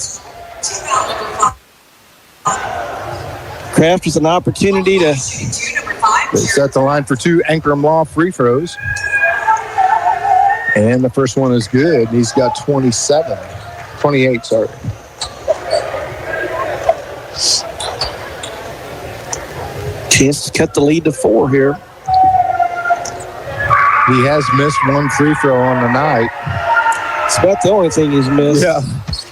Kraft was an opportunity to... They set the line for 2 Ankrum Law free throws. And the first one is good. He's got 28, sorry. Chance to cut the lead to 4 here. He has missed 1 free throw on the night. It's about the only thing he's missed. Yeah.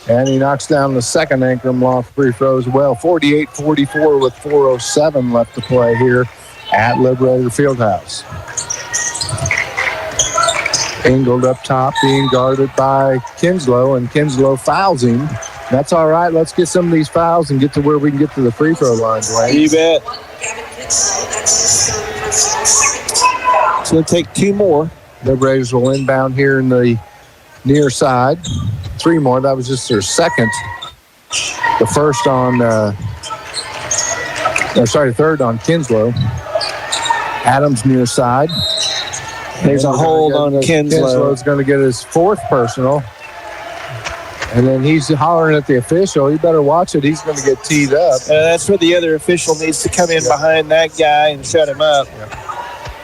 And he knocks down the second Ankrum Law free throw as well. 48-44 with 4:07 left to play here at Liberator Fieldhouse. Ingold up top, being guarded by Kinslow, and Kinslow fouls him. That's all right. Let's get some of these fouls and get to where we can get to the free throw line, Dwayne. You bet. It's going to take 2 more. Liberators will inbound here in the near side. 3 more. That was just their second. The first on, third on Kinslow. Adams near side. There's a hold on Kinslow. Kinslow's going to get his 4th personal. And then he's hollering at the official. You better watch it. He's going to get teed up. That's where the other official needs to come in behind that guy and shut him up. Yeah.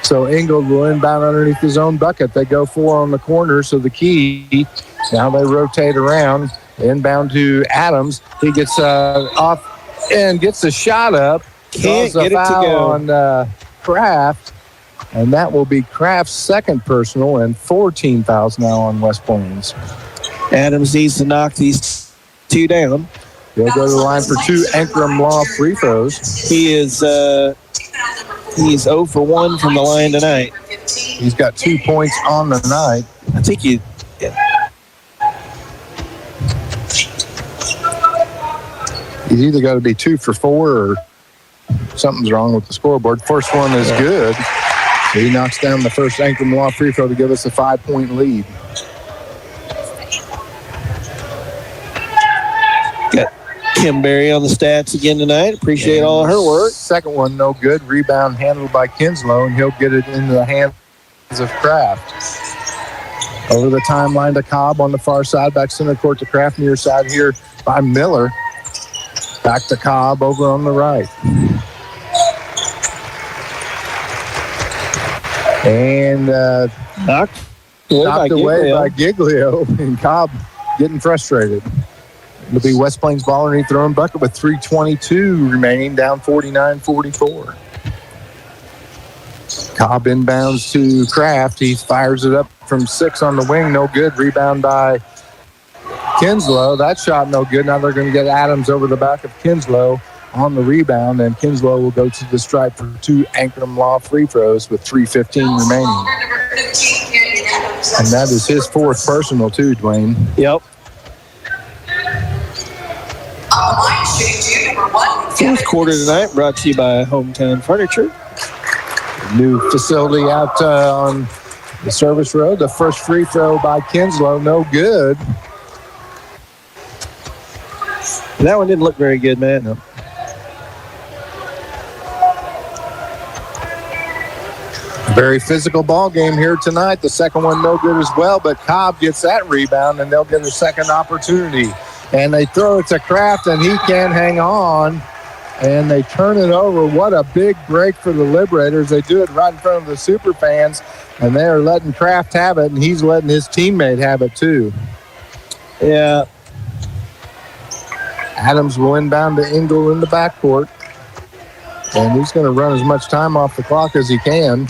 So Ingold will inbound underneath his own bucket. They go 4 on the corner, so the key. Now they rotate around. Inbound to Adams. He gets off and gets the shot up. Can't get it to go. On Kraft. And that will be Kraft's second personal and 14 fouls now on West Plains. Adams needs to knock these 2 down. He'll go to the line for 2 Ankrum Law free throws. He is 0 for 1 from the line tonight. He's got 2 points on the night. I think he's either got to be 2 for 4 or something's wrong with the scoreboard. First one is good. So he knocks down the first Ankrum Law free throw to give us a 5-point lead. Got Kim Berry on the stats again tonight. Appreciate all her work. Second one, no good. Rebound handled by Kinslow, and he'll get it into the hands of Kraft. Over the timeline to Cobb on the far side. Back center court to Kraft. Near side here by Miller. Back to Cobb over on the right. And Knocked away by Giglio, and Cobb getting frustrated. It'll be West Plains ball underneath their own bucket with 3:22 remaining, down 49-44. Cobb inbounds to Kraft. He fires it up from 6 on the wing. No good. Rebound by Kinslow. That shot no good. Now they're going to get Adams over the back of Kinslow on the rebound, and Kinslow will go to the stripe for 2 Ankrum Law free throws with 3:15 remaining. And that is his 4th personal too, Dwayne. Yep. Fourth quarter tonight brought to you by Hometown Furniture. New facility out on the service road. The first free throw by Kinslow, no good. That one didn't look very good, man. No. Very physical ball game here tonight. The second one no good as well, but Cobb gets that rebound, and they'll get a second opportunity. And they throw it to Kraft, and he can't hang on. And they turn it over. What a big break for the Liberators. They do it right in front of the super fans, and they are letting Kraft have it, and he's letting his teammate have it too. Yeah. Adams will inbound to Engel in the backcourt. And he's going to run as much time off the clock as he can.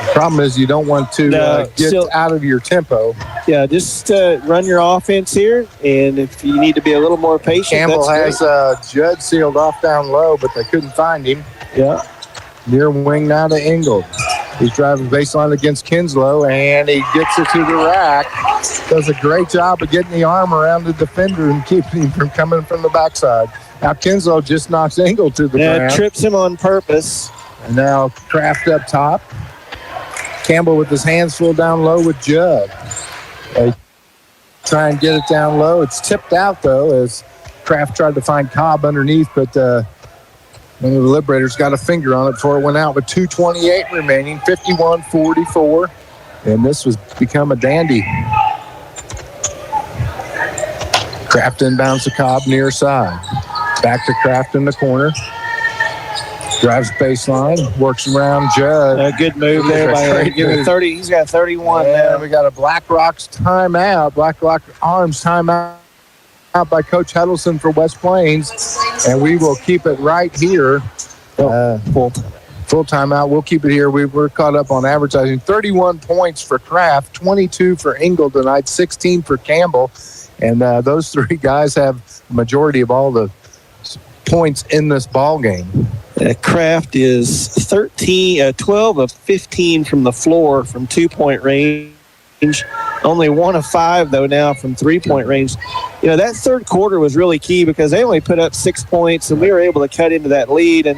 The problem is you don't want to get out of your tempo. Yeah, just run your offense here, and if you need to be a little more patient, Campbell has Judd sealed off down low, but they couldn't find him. Yeah. Near wing now to Engel. He's driving baseline against Kinslow, and he gets it to the rack. Does a great job of getting the arm around the defender and keeping him from coming from the backside. Now Kinslow just knocks Engel to the ground. Trips him on purpose. And now Kraft up top. Campbell with his hands full down low with Judd. They try and get it down low. It's tipped out, though, as Kraft tried to find Cobb underneath, but one of the Liberators got a finger on it before it went out with 2:28 remaining, 51-44. And this was become a dandy. Kraft inbounds to Cobb near side. Back to Kraft in the corner. Drives baseline, works around Judd. A good move there by giving 30. He's got 31 now. We got a Black Rocks timeout. Black Rock Arms timeout by Coach Huddleston for West Plains. And we will keep it right here. Full timeout. We'll keep it here. We're caught up on advertising. 31 points for Kraft, 22 for Engel tonight, 16 for Campbell. And those 3 guys have the majority of all the points in this ball game. Kraft is 12 of 15 from the floor from 2-point range. Only 1 of 5, though, now from 3-point range. You know, that third quarter was really key because they only put up 6 points, and we were able to cut into that lead. And,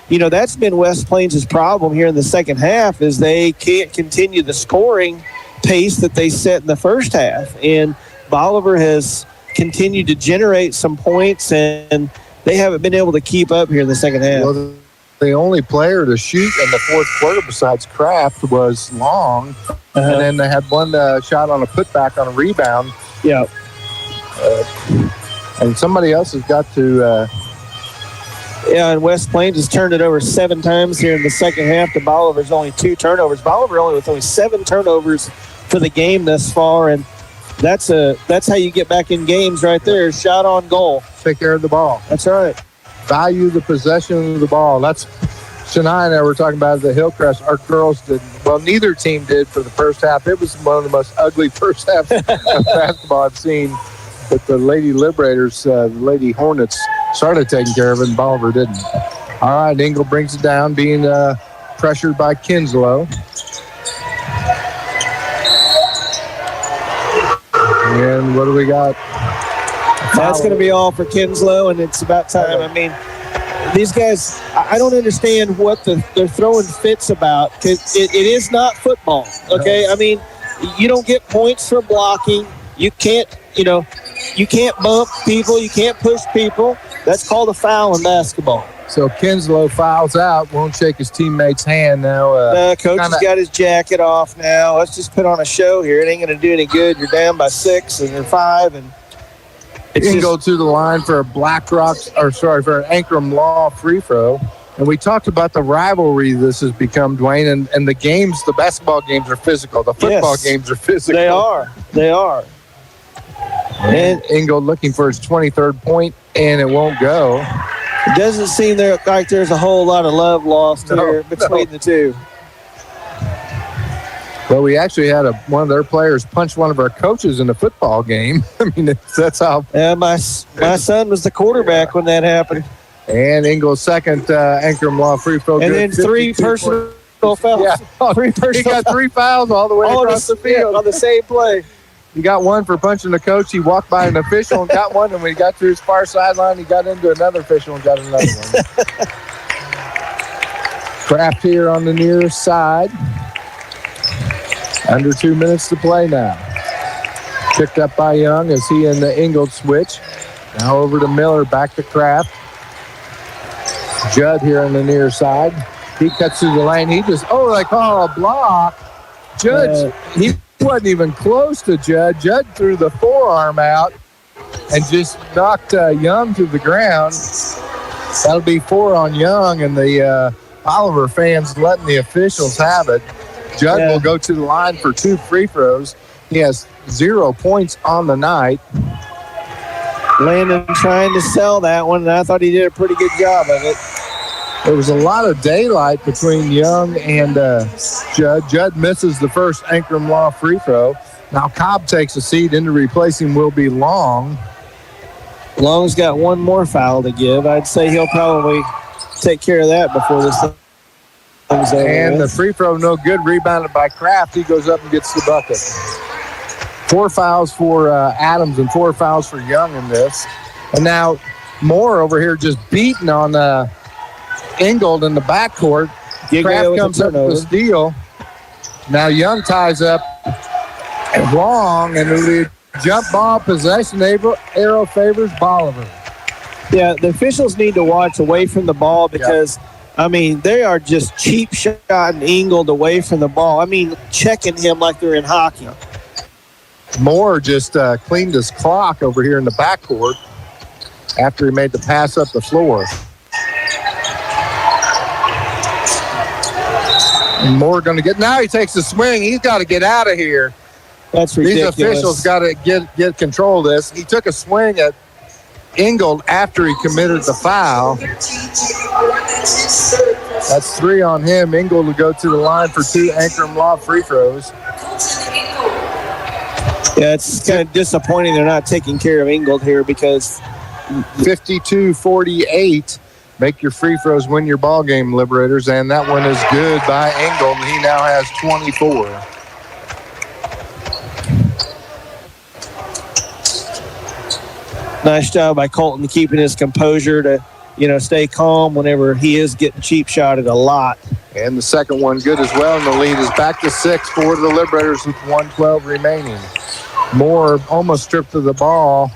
you know, that's been West Plains' problem here in the second half is they can't continue the scoring pace that they set in the first half. And Bolivar has continued to generate some points, and they haven't been able to keep up here in the second half. Well, the only player to shoot in the fourth quarter besides Kraft was Long. And then they had one shot on a putback on a rebound. Yeah. And somebody else has got to... Yeah, and West Plains has turned it over 7 times here in the second half. To Bolivar's only 2 turnovers. Bolivar with only 7 turnovers for the game thus far, and that's how you get back in games right there. Shot on goal. Take care of the ball. That's right. Value the possession of the ball. That's Shania and I were talking about the Hillcrest. Our girls did well. Neither team did for the first half. It was one of the most ugly first halves of basketball I've seen. But the Lady Liberators, the Lady Hornets, started taking care of it, and Bolivar didn't. All right, Engel brings it down, being pressured by Kinslow. And what do we got? That's going to be all for Kinslow, and it's about time. I mean, these guys, I don't understand what they're throwing fits about, because it is not football, okay? I mean, you don't get points for blocking. You can't bump people. You can't push people. That's called a foul in basketball. So Kinslow fouls out, won't shake his teammate's hand now. Coach has got his jacket off now. Let's just put on a show here. It ain't going to do any good. You're down by 6 and you're 5, and you can go to the line for a for an Ankrum Law free throw. And we talked about the rivalry this has become, Dwayne, and the games, the basketball games are physical. The football games are physical. They are. And Ingold looking for his 23rd point, and it won't go. It doesn't seem like there's a whole lot of love lost here between the two. Well, we actually had one of their players punch one of our coaches in a football game. I mean, that's how. Yeah, my son was the quarterback when that happened. And Ingold's second Ankrum Law free throw. And then 3 personal fouls. Yeah. He got 3 fouls all the way across the field on the same play. He got one for punching the coach. He walked by an official and got one. And when he got to his far sideline, he got into another official and got another one. Kraft here on the near side. Under 2 minutes to play now. Picked up by Young as he and the Ingold switch. Now over to Miller, back to Kraft. Judd here on the near side. He cuts through the lane. He just, they call a block. Judd, he wasn't even close to Judd. Judd threw the forearm out and just knocked Young to the ground. That'll be 4 on Young, and the Bolivar fans letting the officials have it. Judd will go to the line for 2 free throws. He has 0 points on the night. Landon trying to sell that one, and I thought he did a pretty good job of it. There was a lot of daylight between Young and Judd. Judd misses the first Ankrum Law free throw. Now Cobb takes a seat. In to replace him will be Long. Long's got one more foul to give. I'd say he'll probably take care of that before this thing's over. And the free throw no good. Rebounded by Kraft. He goes up and gets the bucket. 4 fouls for Adams and 4 fouls for Young in this. And now Moore over here just beating on Ingold in the backcourt. Kraft comes up with the steal. Now Young ties up and Long, and the jump ball possession arrow favors Bolivar. Yeah, the officials need to watch away from the ball because, I mean, they are just cheap shotting Ingold away from the ball. I mean, checking him like they're in hockey. Moore just cleaned his clock over here in the backcourt after he made the pass up the floor. And Moore going to get, now he takes a swing. He's got to get out of here. That's ridiculous. These officials got to get control of this. He took a swing at Ingold after he committed the foul. That's 3 on him. Ingold will go to the line for 2 Ankrum Law free throws. Yeah, it's kind of disappointing they're not taking care of Ingold here because 52-48. Make your free throws, win your ball game, Liberators. And that one is good by Ingold. He now has 24. Nice job by Colton keeping his composure to, stay calm whenever he is getting cheap shotted a lot. And the second one good as well. And the lead is back to 6 for the Liberators with 1:12 remaining. Moore almost stripped of the ball.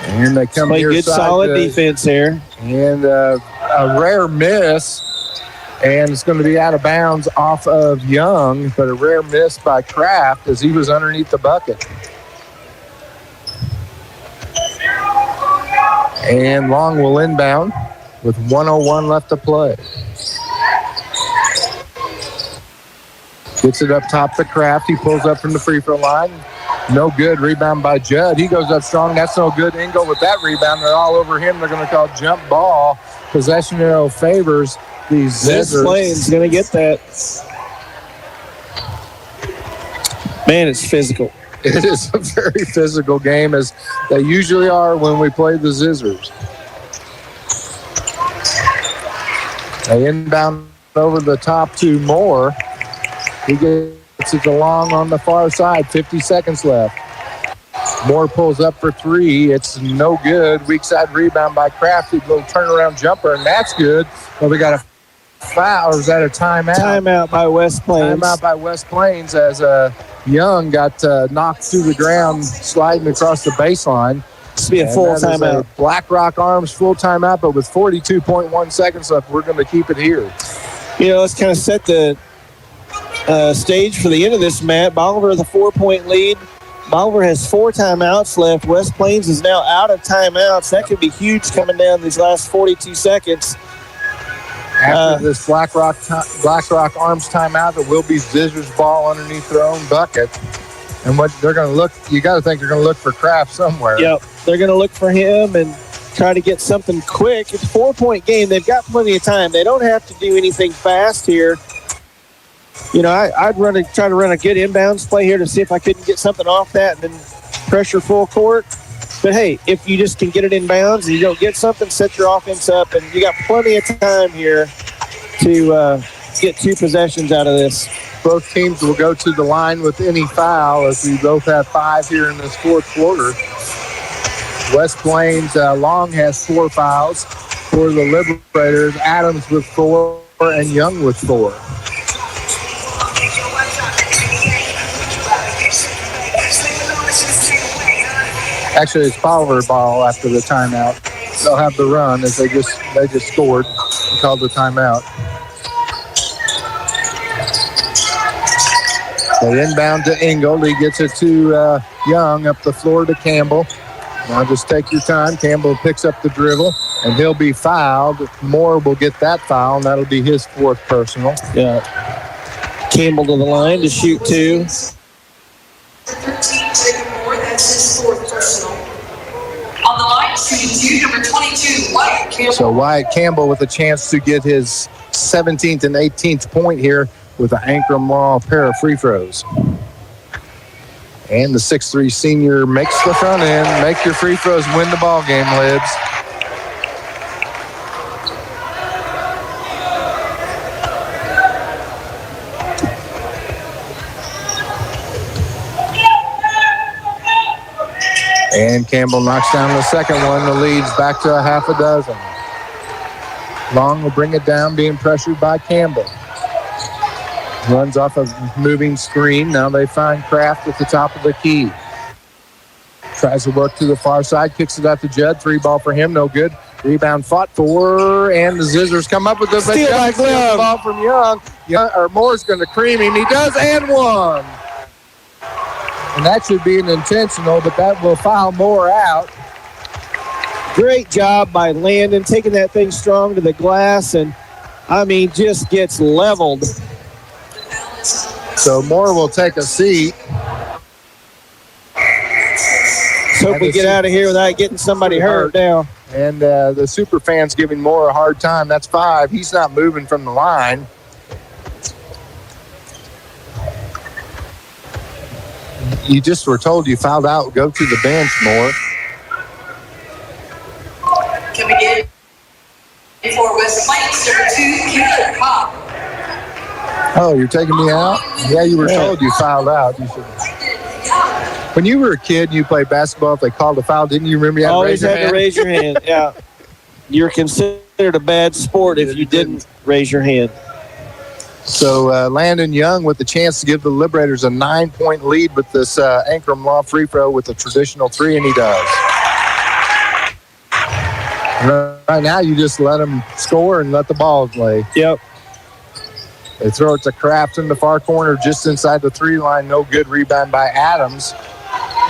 And they come here. Good solid defense here. And a rare miss. And it's going to be out of bounds off of Young, but a rare miss by Kraft as he was underneath the bucket. And Long will inbound with 1:01 left to play. Gets it up top to Kraft. He pulls up from the free throw line. No good. Rebound by Judd. He goes up strong. That's no good. Ingold with that rebound. They're all over him. They're going to call jump ball. Possession arrow favors these Zizzers. Plane's going to get that. Man, it's physical. It is a very physical game, as they usually are when we play the Zizzers. They inbound over the top to Moore. He gets it along on the far side. 50 seconds left. Moore pulls up for 3. It's no good. Weak side rebound by Kraft. A little turnaround jumper, and that's good. Well, we got a foul, or is that a timeout? Timeout by West Plains. Timeout by West Plains as Young got knocked through the ground, sliding across the baseline. This will be a full timeout. Black Rock Arms full timeout, but with 42.1 seconds left, we're going to keep it here. Let's kind of set the stage for the end of this, Matt. Bolivar with a 4-point lead. Bolivar has 4 timeouts left. West Plains is now out of timeouts. That could be huge coming down these last 42 seconds. After this Black Rock Arms timeout, it will be Zizzer's ball underneath their own bucket. And what they're going to look, you got to think they're going to look for Kraft somewhere. Yep, they're going to look for him and try to get something quick. It's a 4-point game. They've got plenty of time. They don't have to do anything fast here. You know, I'd try to run a good inbounds play here to see if I couldn't get something off that and then pressure full court. But, hey, if you just can get it in bounds and you don't get something, set your offense up. And you got plenty of time here to get 2 possessions out of this. Both teams will go to the line with any foul as we both have 5 here in this fourth quarter. West Plains Long has 4 fouls for the Liberators. Adams with 4 and Young with 4. Actually, it's Bolivar ball after the timeout. They'll have the run as they just scored and called the timeout. They inbound to Engel. He gets it to Young, up the floor to Campbell. Now just take your time. Campbell picks up the dribble, and he'll be fouled. Moore will get that foul, and that'll be his 4th personal. Yeah. Campbell to the line to shoot 2. 13-4, that's his 4th personal. On the line, shooting 2, number 22, Wyatt Campbell. So Wyatt Campbell with a chance to get his 17th and 18th point here with an Ankrum Law pair of free throws. And the 6'3 senior makes the front end. Make your free throws, win the ball game, Libs. And Campbell knocks down the second one. The lead's back to a half a dozen. Long will bring it down, being pressured by Campbell. Runs off a moving screen. Now they find Kraft at the top of the key. Tries to work to the far side, kicks it out to Judd. 3 ball for him, no good. Rebound fought for, and the Zizzers come up with the ball from Young. Moore's going to cream him. He does, and 1. And that should be an intentional, but that will foul Moore out. Great job by Landon, taking that thing strong to the glass, and, just gets leveled. So Moore will take a seat. Let's hope we get out of here without getting somebody hurt now. And the super fans giving Moore a hard time. That's 5. He's not moving from the line. You just were told you fouled out. Go to the bench, Moore. Can we get it for West Plains, number 2, Keelan Cobb. Oh, you're taking me out? Yeah, you were told you fouled out. You should. When you were a kid and you played basketball, if they called a foul, didn't you remember you always had to raise your hand? Yeah. You're considered a bad sport if you didn't raise your hand. So Landon Young with the chance to give the Liberators a 9-point lead with this Ankrum Law free throw with a traditional 3, and he does. Right now, you just let him score and let the ball play. Yep. They throw it to Kraft in the far corner just inside the 3 line. No good. Rebound by Adams.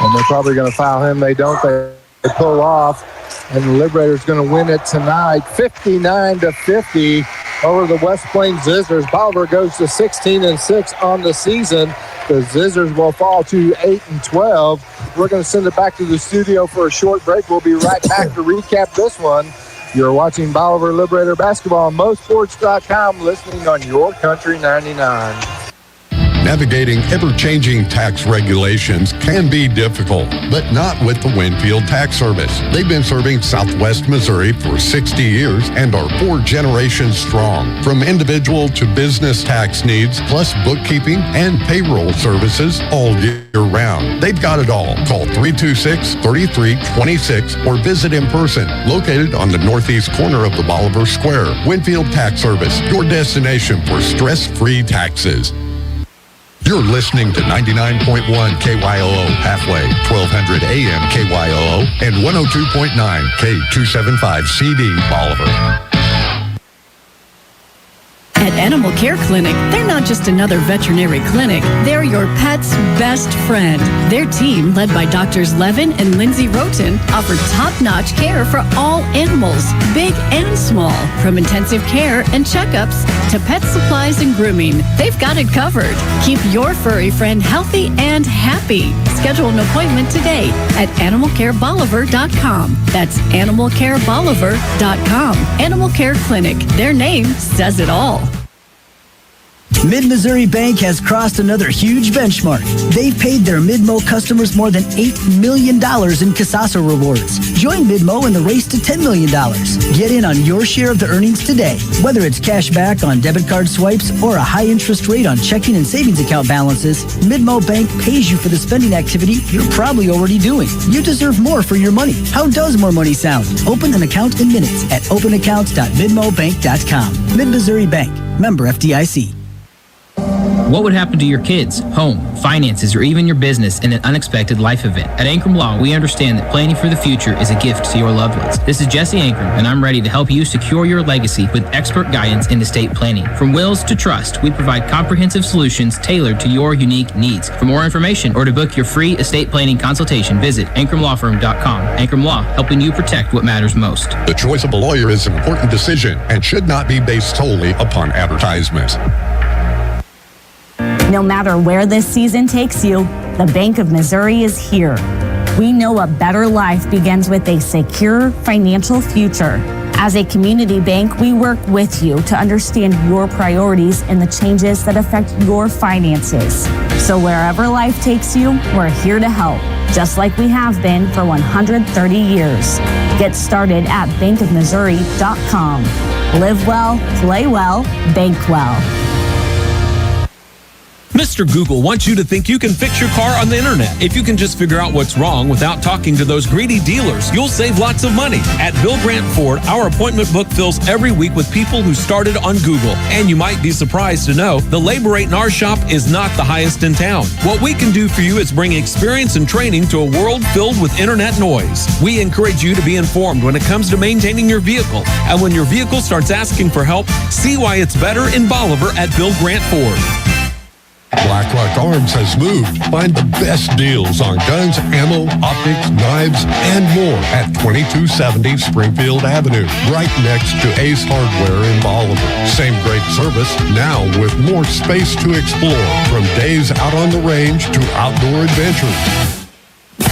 And they're probably going to foul him. They don't. They pull off. And the Liberators going to win it tonight, 59-50 over the West Plains Zizzers. Bolivar goes to 16-6 on the season. The Zizzers will fall to 8-12. We're going to send it back to the studio for a short break. We'll be right back to recap this one. You're watching Bolivar Liberator Basketball on MoSports.com, listening on Your Country 99. Navigating ever-changing tax regulations can be difficult, but not with the Winfield Tax Service. They've been serving Southwest Missouri for 60 years and are 4 generations strong. From individual to business tax needs, plus bookkeeping and payroll services all year round. They've got it all. Call 326-3326 or visit in person, located on the northeast corner of the Bolivar Square. Winfield Tax Service, your destination for stress-free taxes. You're listening to 99.1 KYOO halfway, 1200 AM KYOO, and 102.9 K275 CD Bolivar. At Animal Care Clinic, they're not just another veterinary clinic. They're your pet's best friend. Their team, led by Doctors Levin and Lindsay Roten, offer top-notch care for all animals, big and small. From intensive care and checkups to pet supplies and grooming, they've got it covered. Keep your furry friend healthy and happy. Schedule an appointment today at animalcarebolivar.com. That's animalcarebolivar.com. Animal Care Clinic. Their name says it all. Mid-Missouri Bank has crossed another huge benchmark. They've paid their Mid-Mo customers more than $8 million in Casasa rewards. Join Mid-Mo in the race to $10 million. Get in on your share of the earnings today. Whether it's cash back on debit card swipes or a high interest rate on checking and savings account balances, Mid-Mo Bank pays you for the spending activity you're probably already doing. You deserve more for your money. How does more money sound? Open an account in minutes at openaccounts.midmobank.com. Mid-Missouri Bank. Member FDIC. What would happen to your kids, home, finances, or even your business in an unexpected life event? At Ankrum Law, we understand that planning for the future is a gift to your loved ones. This is Jesse Ankrum, and I'm ready to help you secure your legacy with expert guidance in estate planning. From wills to trust, we provide comprehensive solutions tailored to your unique needs. For more information or to book your free estate planning consultation, visit AnkramLawFirm.com. Ankrum Law, helping you protect what matters most. The choice of a lawyer is an important decision and should not be based solely upon advertisements. No matter where this season takes you, the Bank of Missouri is here. We know a better life begins with a secure financial future. As a community bank, we work with you to understand your priorities and the changes that affect your finances. So wherever life takes you, we're here to help, just like we have been for 130 years. Get started at bankofmissouri.com. Live well, play well, bank well. Mr. Google wants you to think you can fix your car on the internet. If you can just figure out what's wrong without talking to those greedy dealers, you'll save lots of money. At Bill Grant Ford, our appointment book fills every week with people who started on Google. And you might be surprised to know the labor rate in our shop is not the highest in town. What we can do for you is bring experience and training to a world filled with internet noise. We encourage you to be informed when it comes to maintaining your vehicle. And when your vehicle starts asking for help, see why it's better in Bolivar at Bill Grant Ford. BlackRock Arms has moved. Find the best deals on guns, ammo, optics, knives, and more at 2270 Springfield Avenue, right next to Ace Hardware in Bolivar. Same great service, now with more space to explore, from days out on the range to outdoor adventures.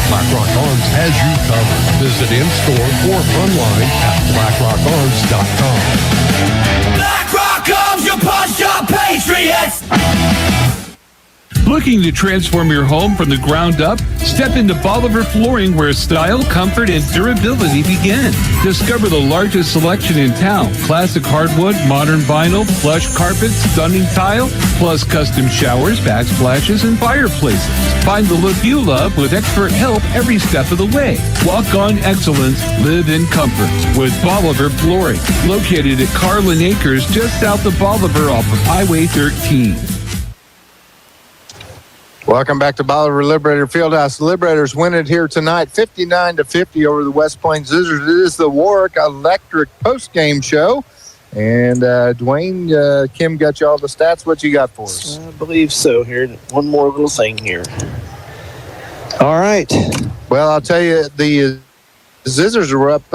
BlackRock Arms has you covered. Visit in-store or online at blackrockarms.com. BlackRock Arms, your pawn shop patriots! Looking to transform your home from the ground up? Step into Bolivar Flooring, where style, comfort, and durability begin. Discover the largest selection in town. Classic hardwood, modern vinyl, plush carpets, stunning tile, plus custom showers, backsplashes, and fireplaces. Find the look you love with expert help every step of the way. Walk on excellence, live in comfort with Bolivar Flooring. Located at Carlin Acres, just south of Bolivar off of Highway 13. Welcome back to Bolivar Liberator Fieldhouse. The Liberators win it here tonight, 59-50 over the West Plains Scissors. It is the Warwick Electric post-game show. And Dwayne, Kim got you all the stats. What you got for us? I believe so. Here, one more little thing here. All right. Well, I'll tell you, the Scissors were up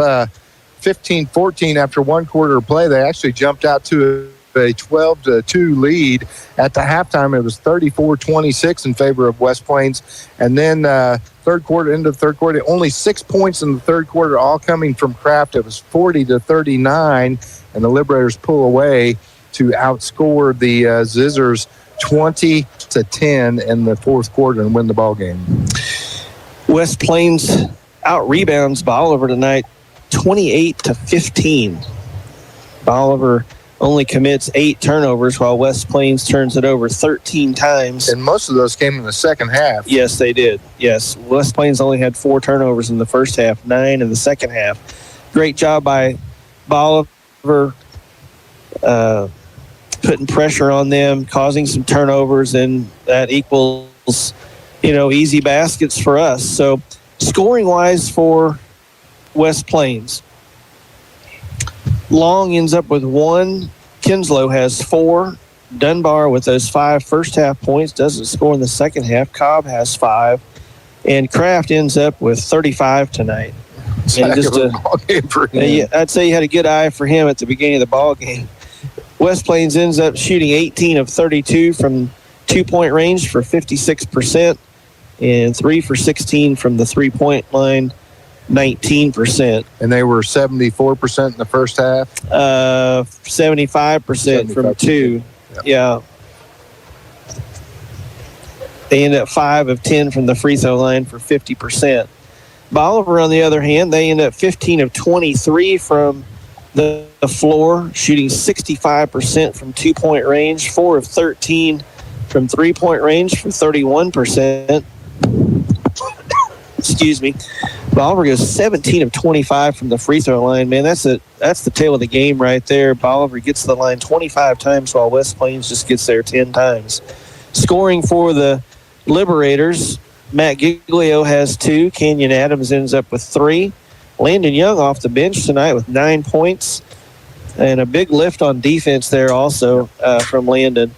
15-14 after one quarter of play. They actually jumped out to a 12-2 lead. At the halftime, it was 34-26 in favor of West Plains. And then into the third quarter, only 6 points in the third quarter, all coming from Kraft. It was 40-39, and the Liberators pull away to outscore the Scissors 20-10 in the fourth quarter and win the ball game. West Plains out-rebounds Bolivar tonight 28-15. Bolivar only commits 8 turnovers, while West Plains turns it over 13 times. And most of those came in the second half. Yes, they did. Yes. West Plains only had 4 turnovers in the first half, 9 in the second half. Great job by Bolivar putting pressure on them, causing some turnovers, and that equals, easy baskets for us. So scoring-wise for West Plains, Long ends up with 1 Kinslow has 4. Dunbar with those 5 first half points doesn't score in the second half. Cobb has 5. And Kraft ends up with 35 tonight. And just ball game for him. yeah, I'd say you had a good eye for him at the beginning of the ball game. West Plains ends up shooting 18 of 32 from 2-point range for 56%, and 3 for 16 from the 3-point line, 19%. And they were 74% in the first half? 75% from 2. Yeah. They end up 5 of 10 from the free throw line for 50%. Bolivar, on the other hand, they end up 15 of 23 from the floor, shooting 65% from 2-point range, 4 of 13 from 3-point range for 31%. Excuse me. Bolivar goes 17 of 25 from the free throw line. Man, that's the tail of the game right there. Bolivar gets to the line 25 times while West Plains just gets there 10 times. Scoring for the Liberators, Matt Giglio has 2. Kenyon Adams ends up with 3. Landon Young off the bench tonight with 9 points. And a big lift on defense there also from Landon.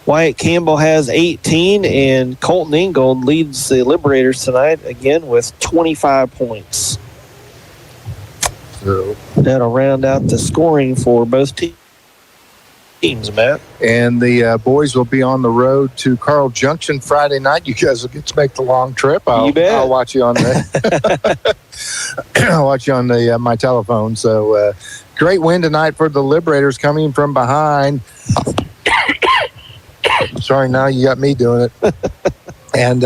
Wyatt Campbell has 18, and Colton Ingold leads the Liberators tonight again with 25 points. So that'll round out the scoring for both teams, Matt. And the boys will be on the road to Carl Junction Friday night. You guys will get to make the long trip. You bet. I'll watch you on the I'll watch you on the my telephone. So great win tonight for the Liberators, coming from behind. Sorry, now you got me doing it. And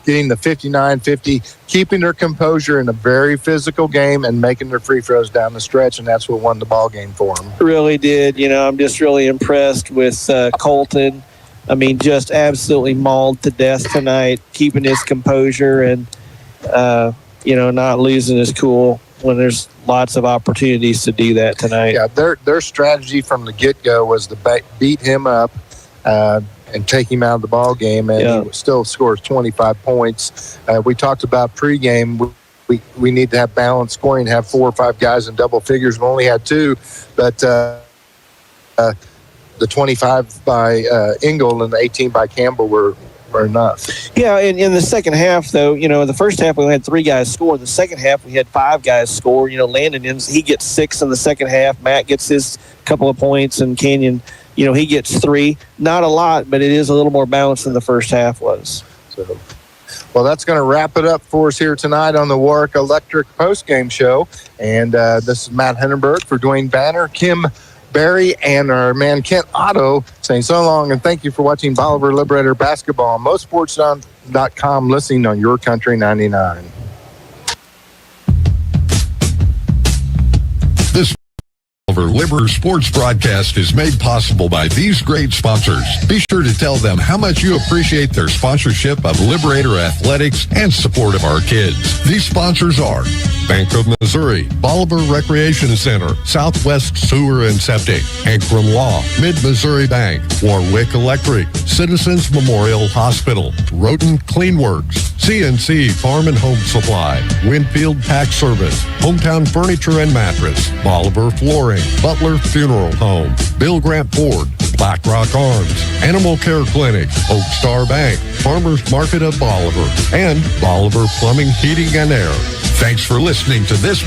getting the 59-50, keeping their composure in a very physical game and making their free throws down the stretch, and that's what won the ball game for them. Really did. I'm just really impressed with Colton. I mean, just absolutely mauled to death tonight, keeping his composure and, not losing his cool when there's lots of opportunities to do that tonight. Yeah, their strategy from the get-go was to beat him up, and take him out of the ball game, and he still scores 25 points. We talked about pregame. We need to have balanced scoring, have 4 or 5 guys in double figures. We only had 2, but the 25 by Ingold and the 18 by Campbell were enough. Yeah, in the second half, though, in the first half we had 3 guys score. In the second half we had 5 guys score. Landon, he gets 6 in the second half. Matt gets his couple of points, and Kenyon, he gets 3. Not a lot, but it is a little more balanced than the first half was. So, well, that's going to wrap it up for us here tonight on the Warwick Electric postgame show. And this is Matt Hindenburg for Dwayne Banner, Kim Barry, and our man Kent Otto saying so long, and thank you for watching Bolivar Liberator Basketball on MoSportsZone.com, listening on Your Country 99. This Bolivar Liberator Sports broadcast is made possible by these great sponsors. Be sure to tell them how much you appreciate their sponsorship of Liberator Athletics and support of our kids. These sponsors are Bank of Missouri, Bolivar Recreation Center, Southwest Sewer and Septic, Ankrum Law, Mid-Missouri Bank, Warwick Electric, Citizens Memorial Hospital, Roten Cleanworks, CNC Farm and Home Supply, Winfield Pack Service, Hometown Furniture and Mattress, Bolivar Flooring, Butler Funeral Home, Bill Grant Ford, Black Rock Arms, Animal Care Clinic, Oak Star Bank, Farmers Market of Bolivar, and Bolivar Plumbing, Heating and Air. Thanks for listening to this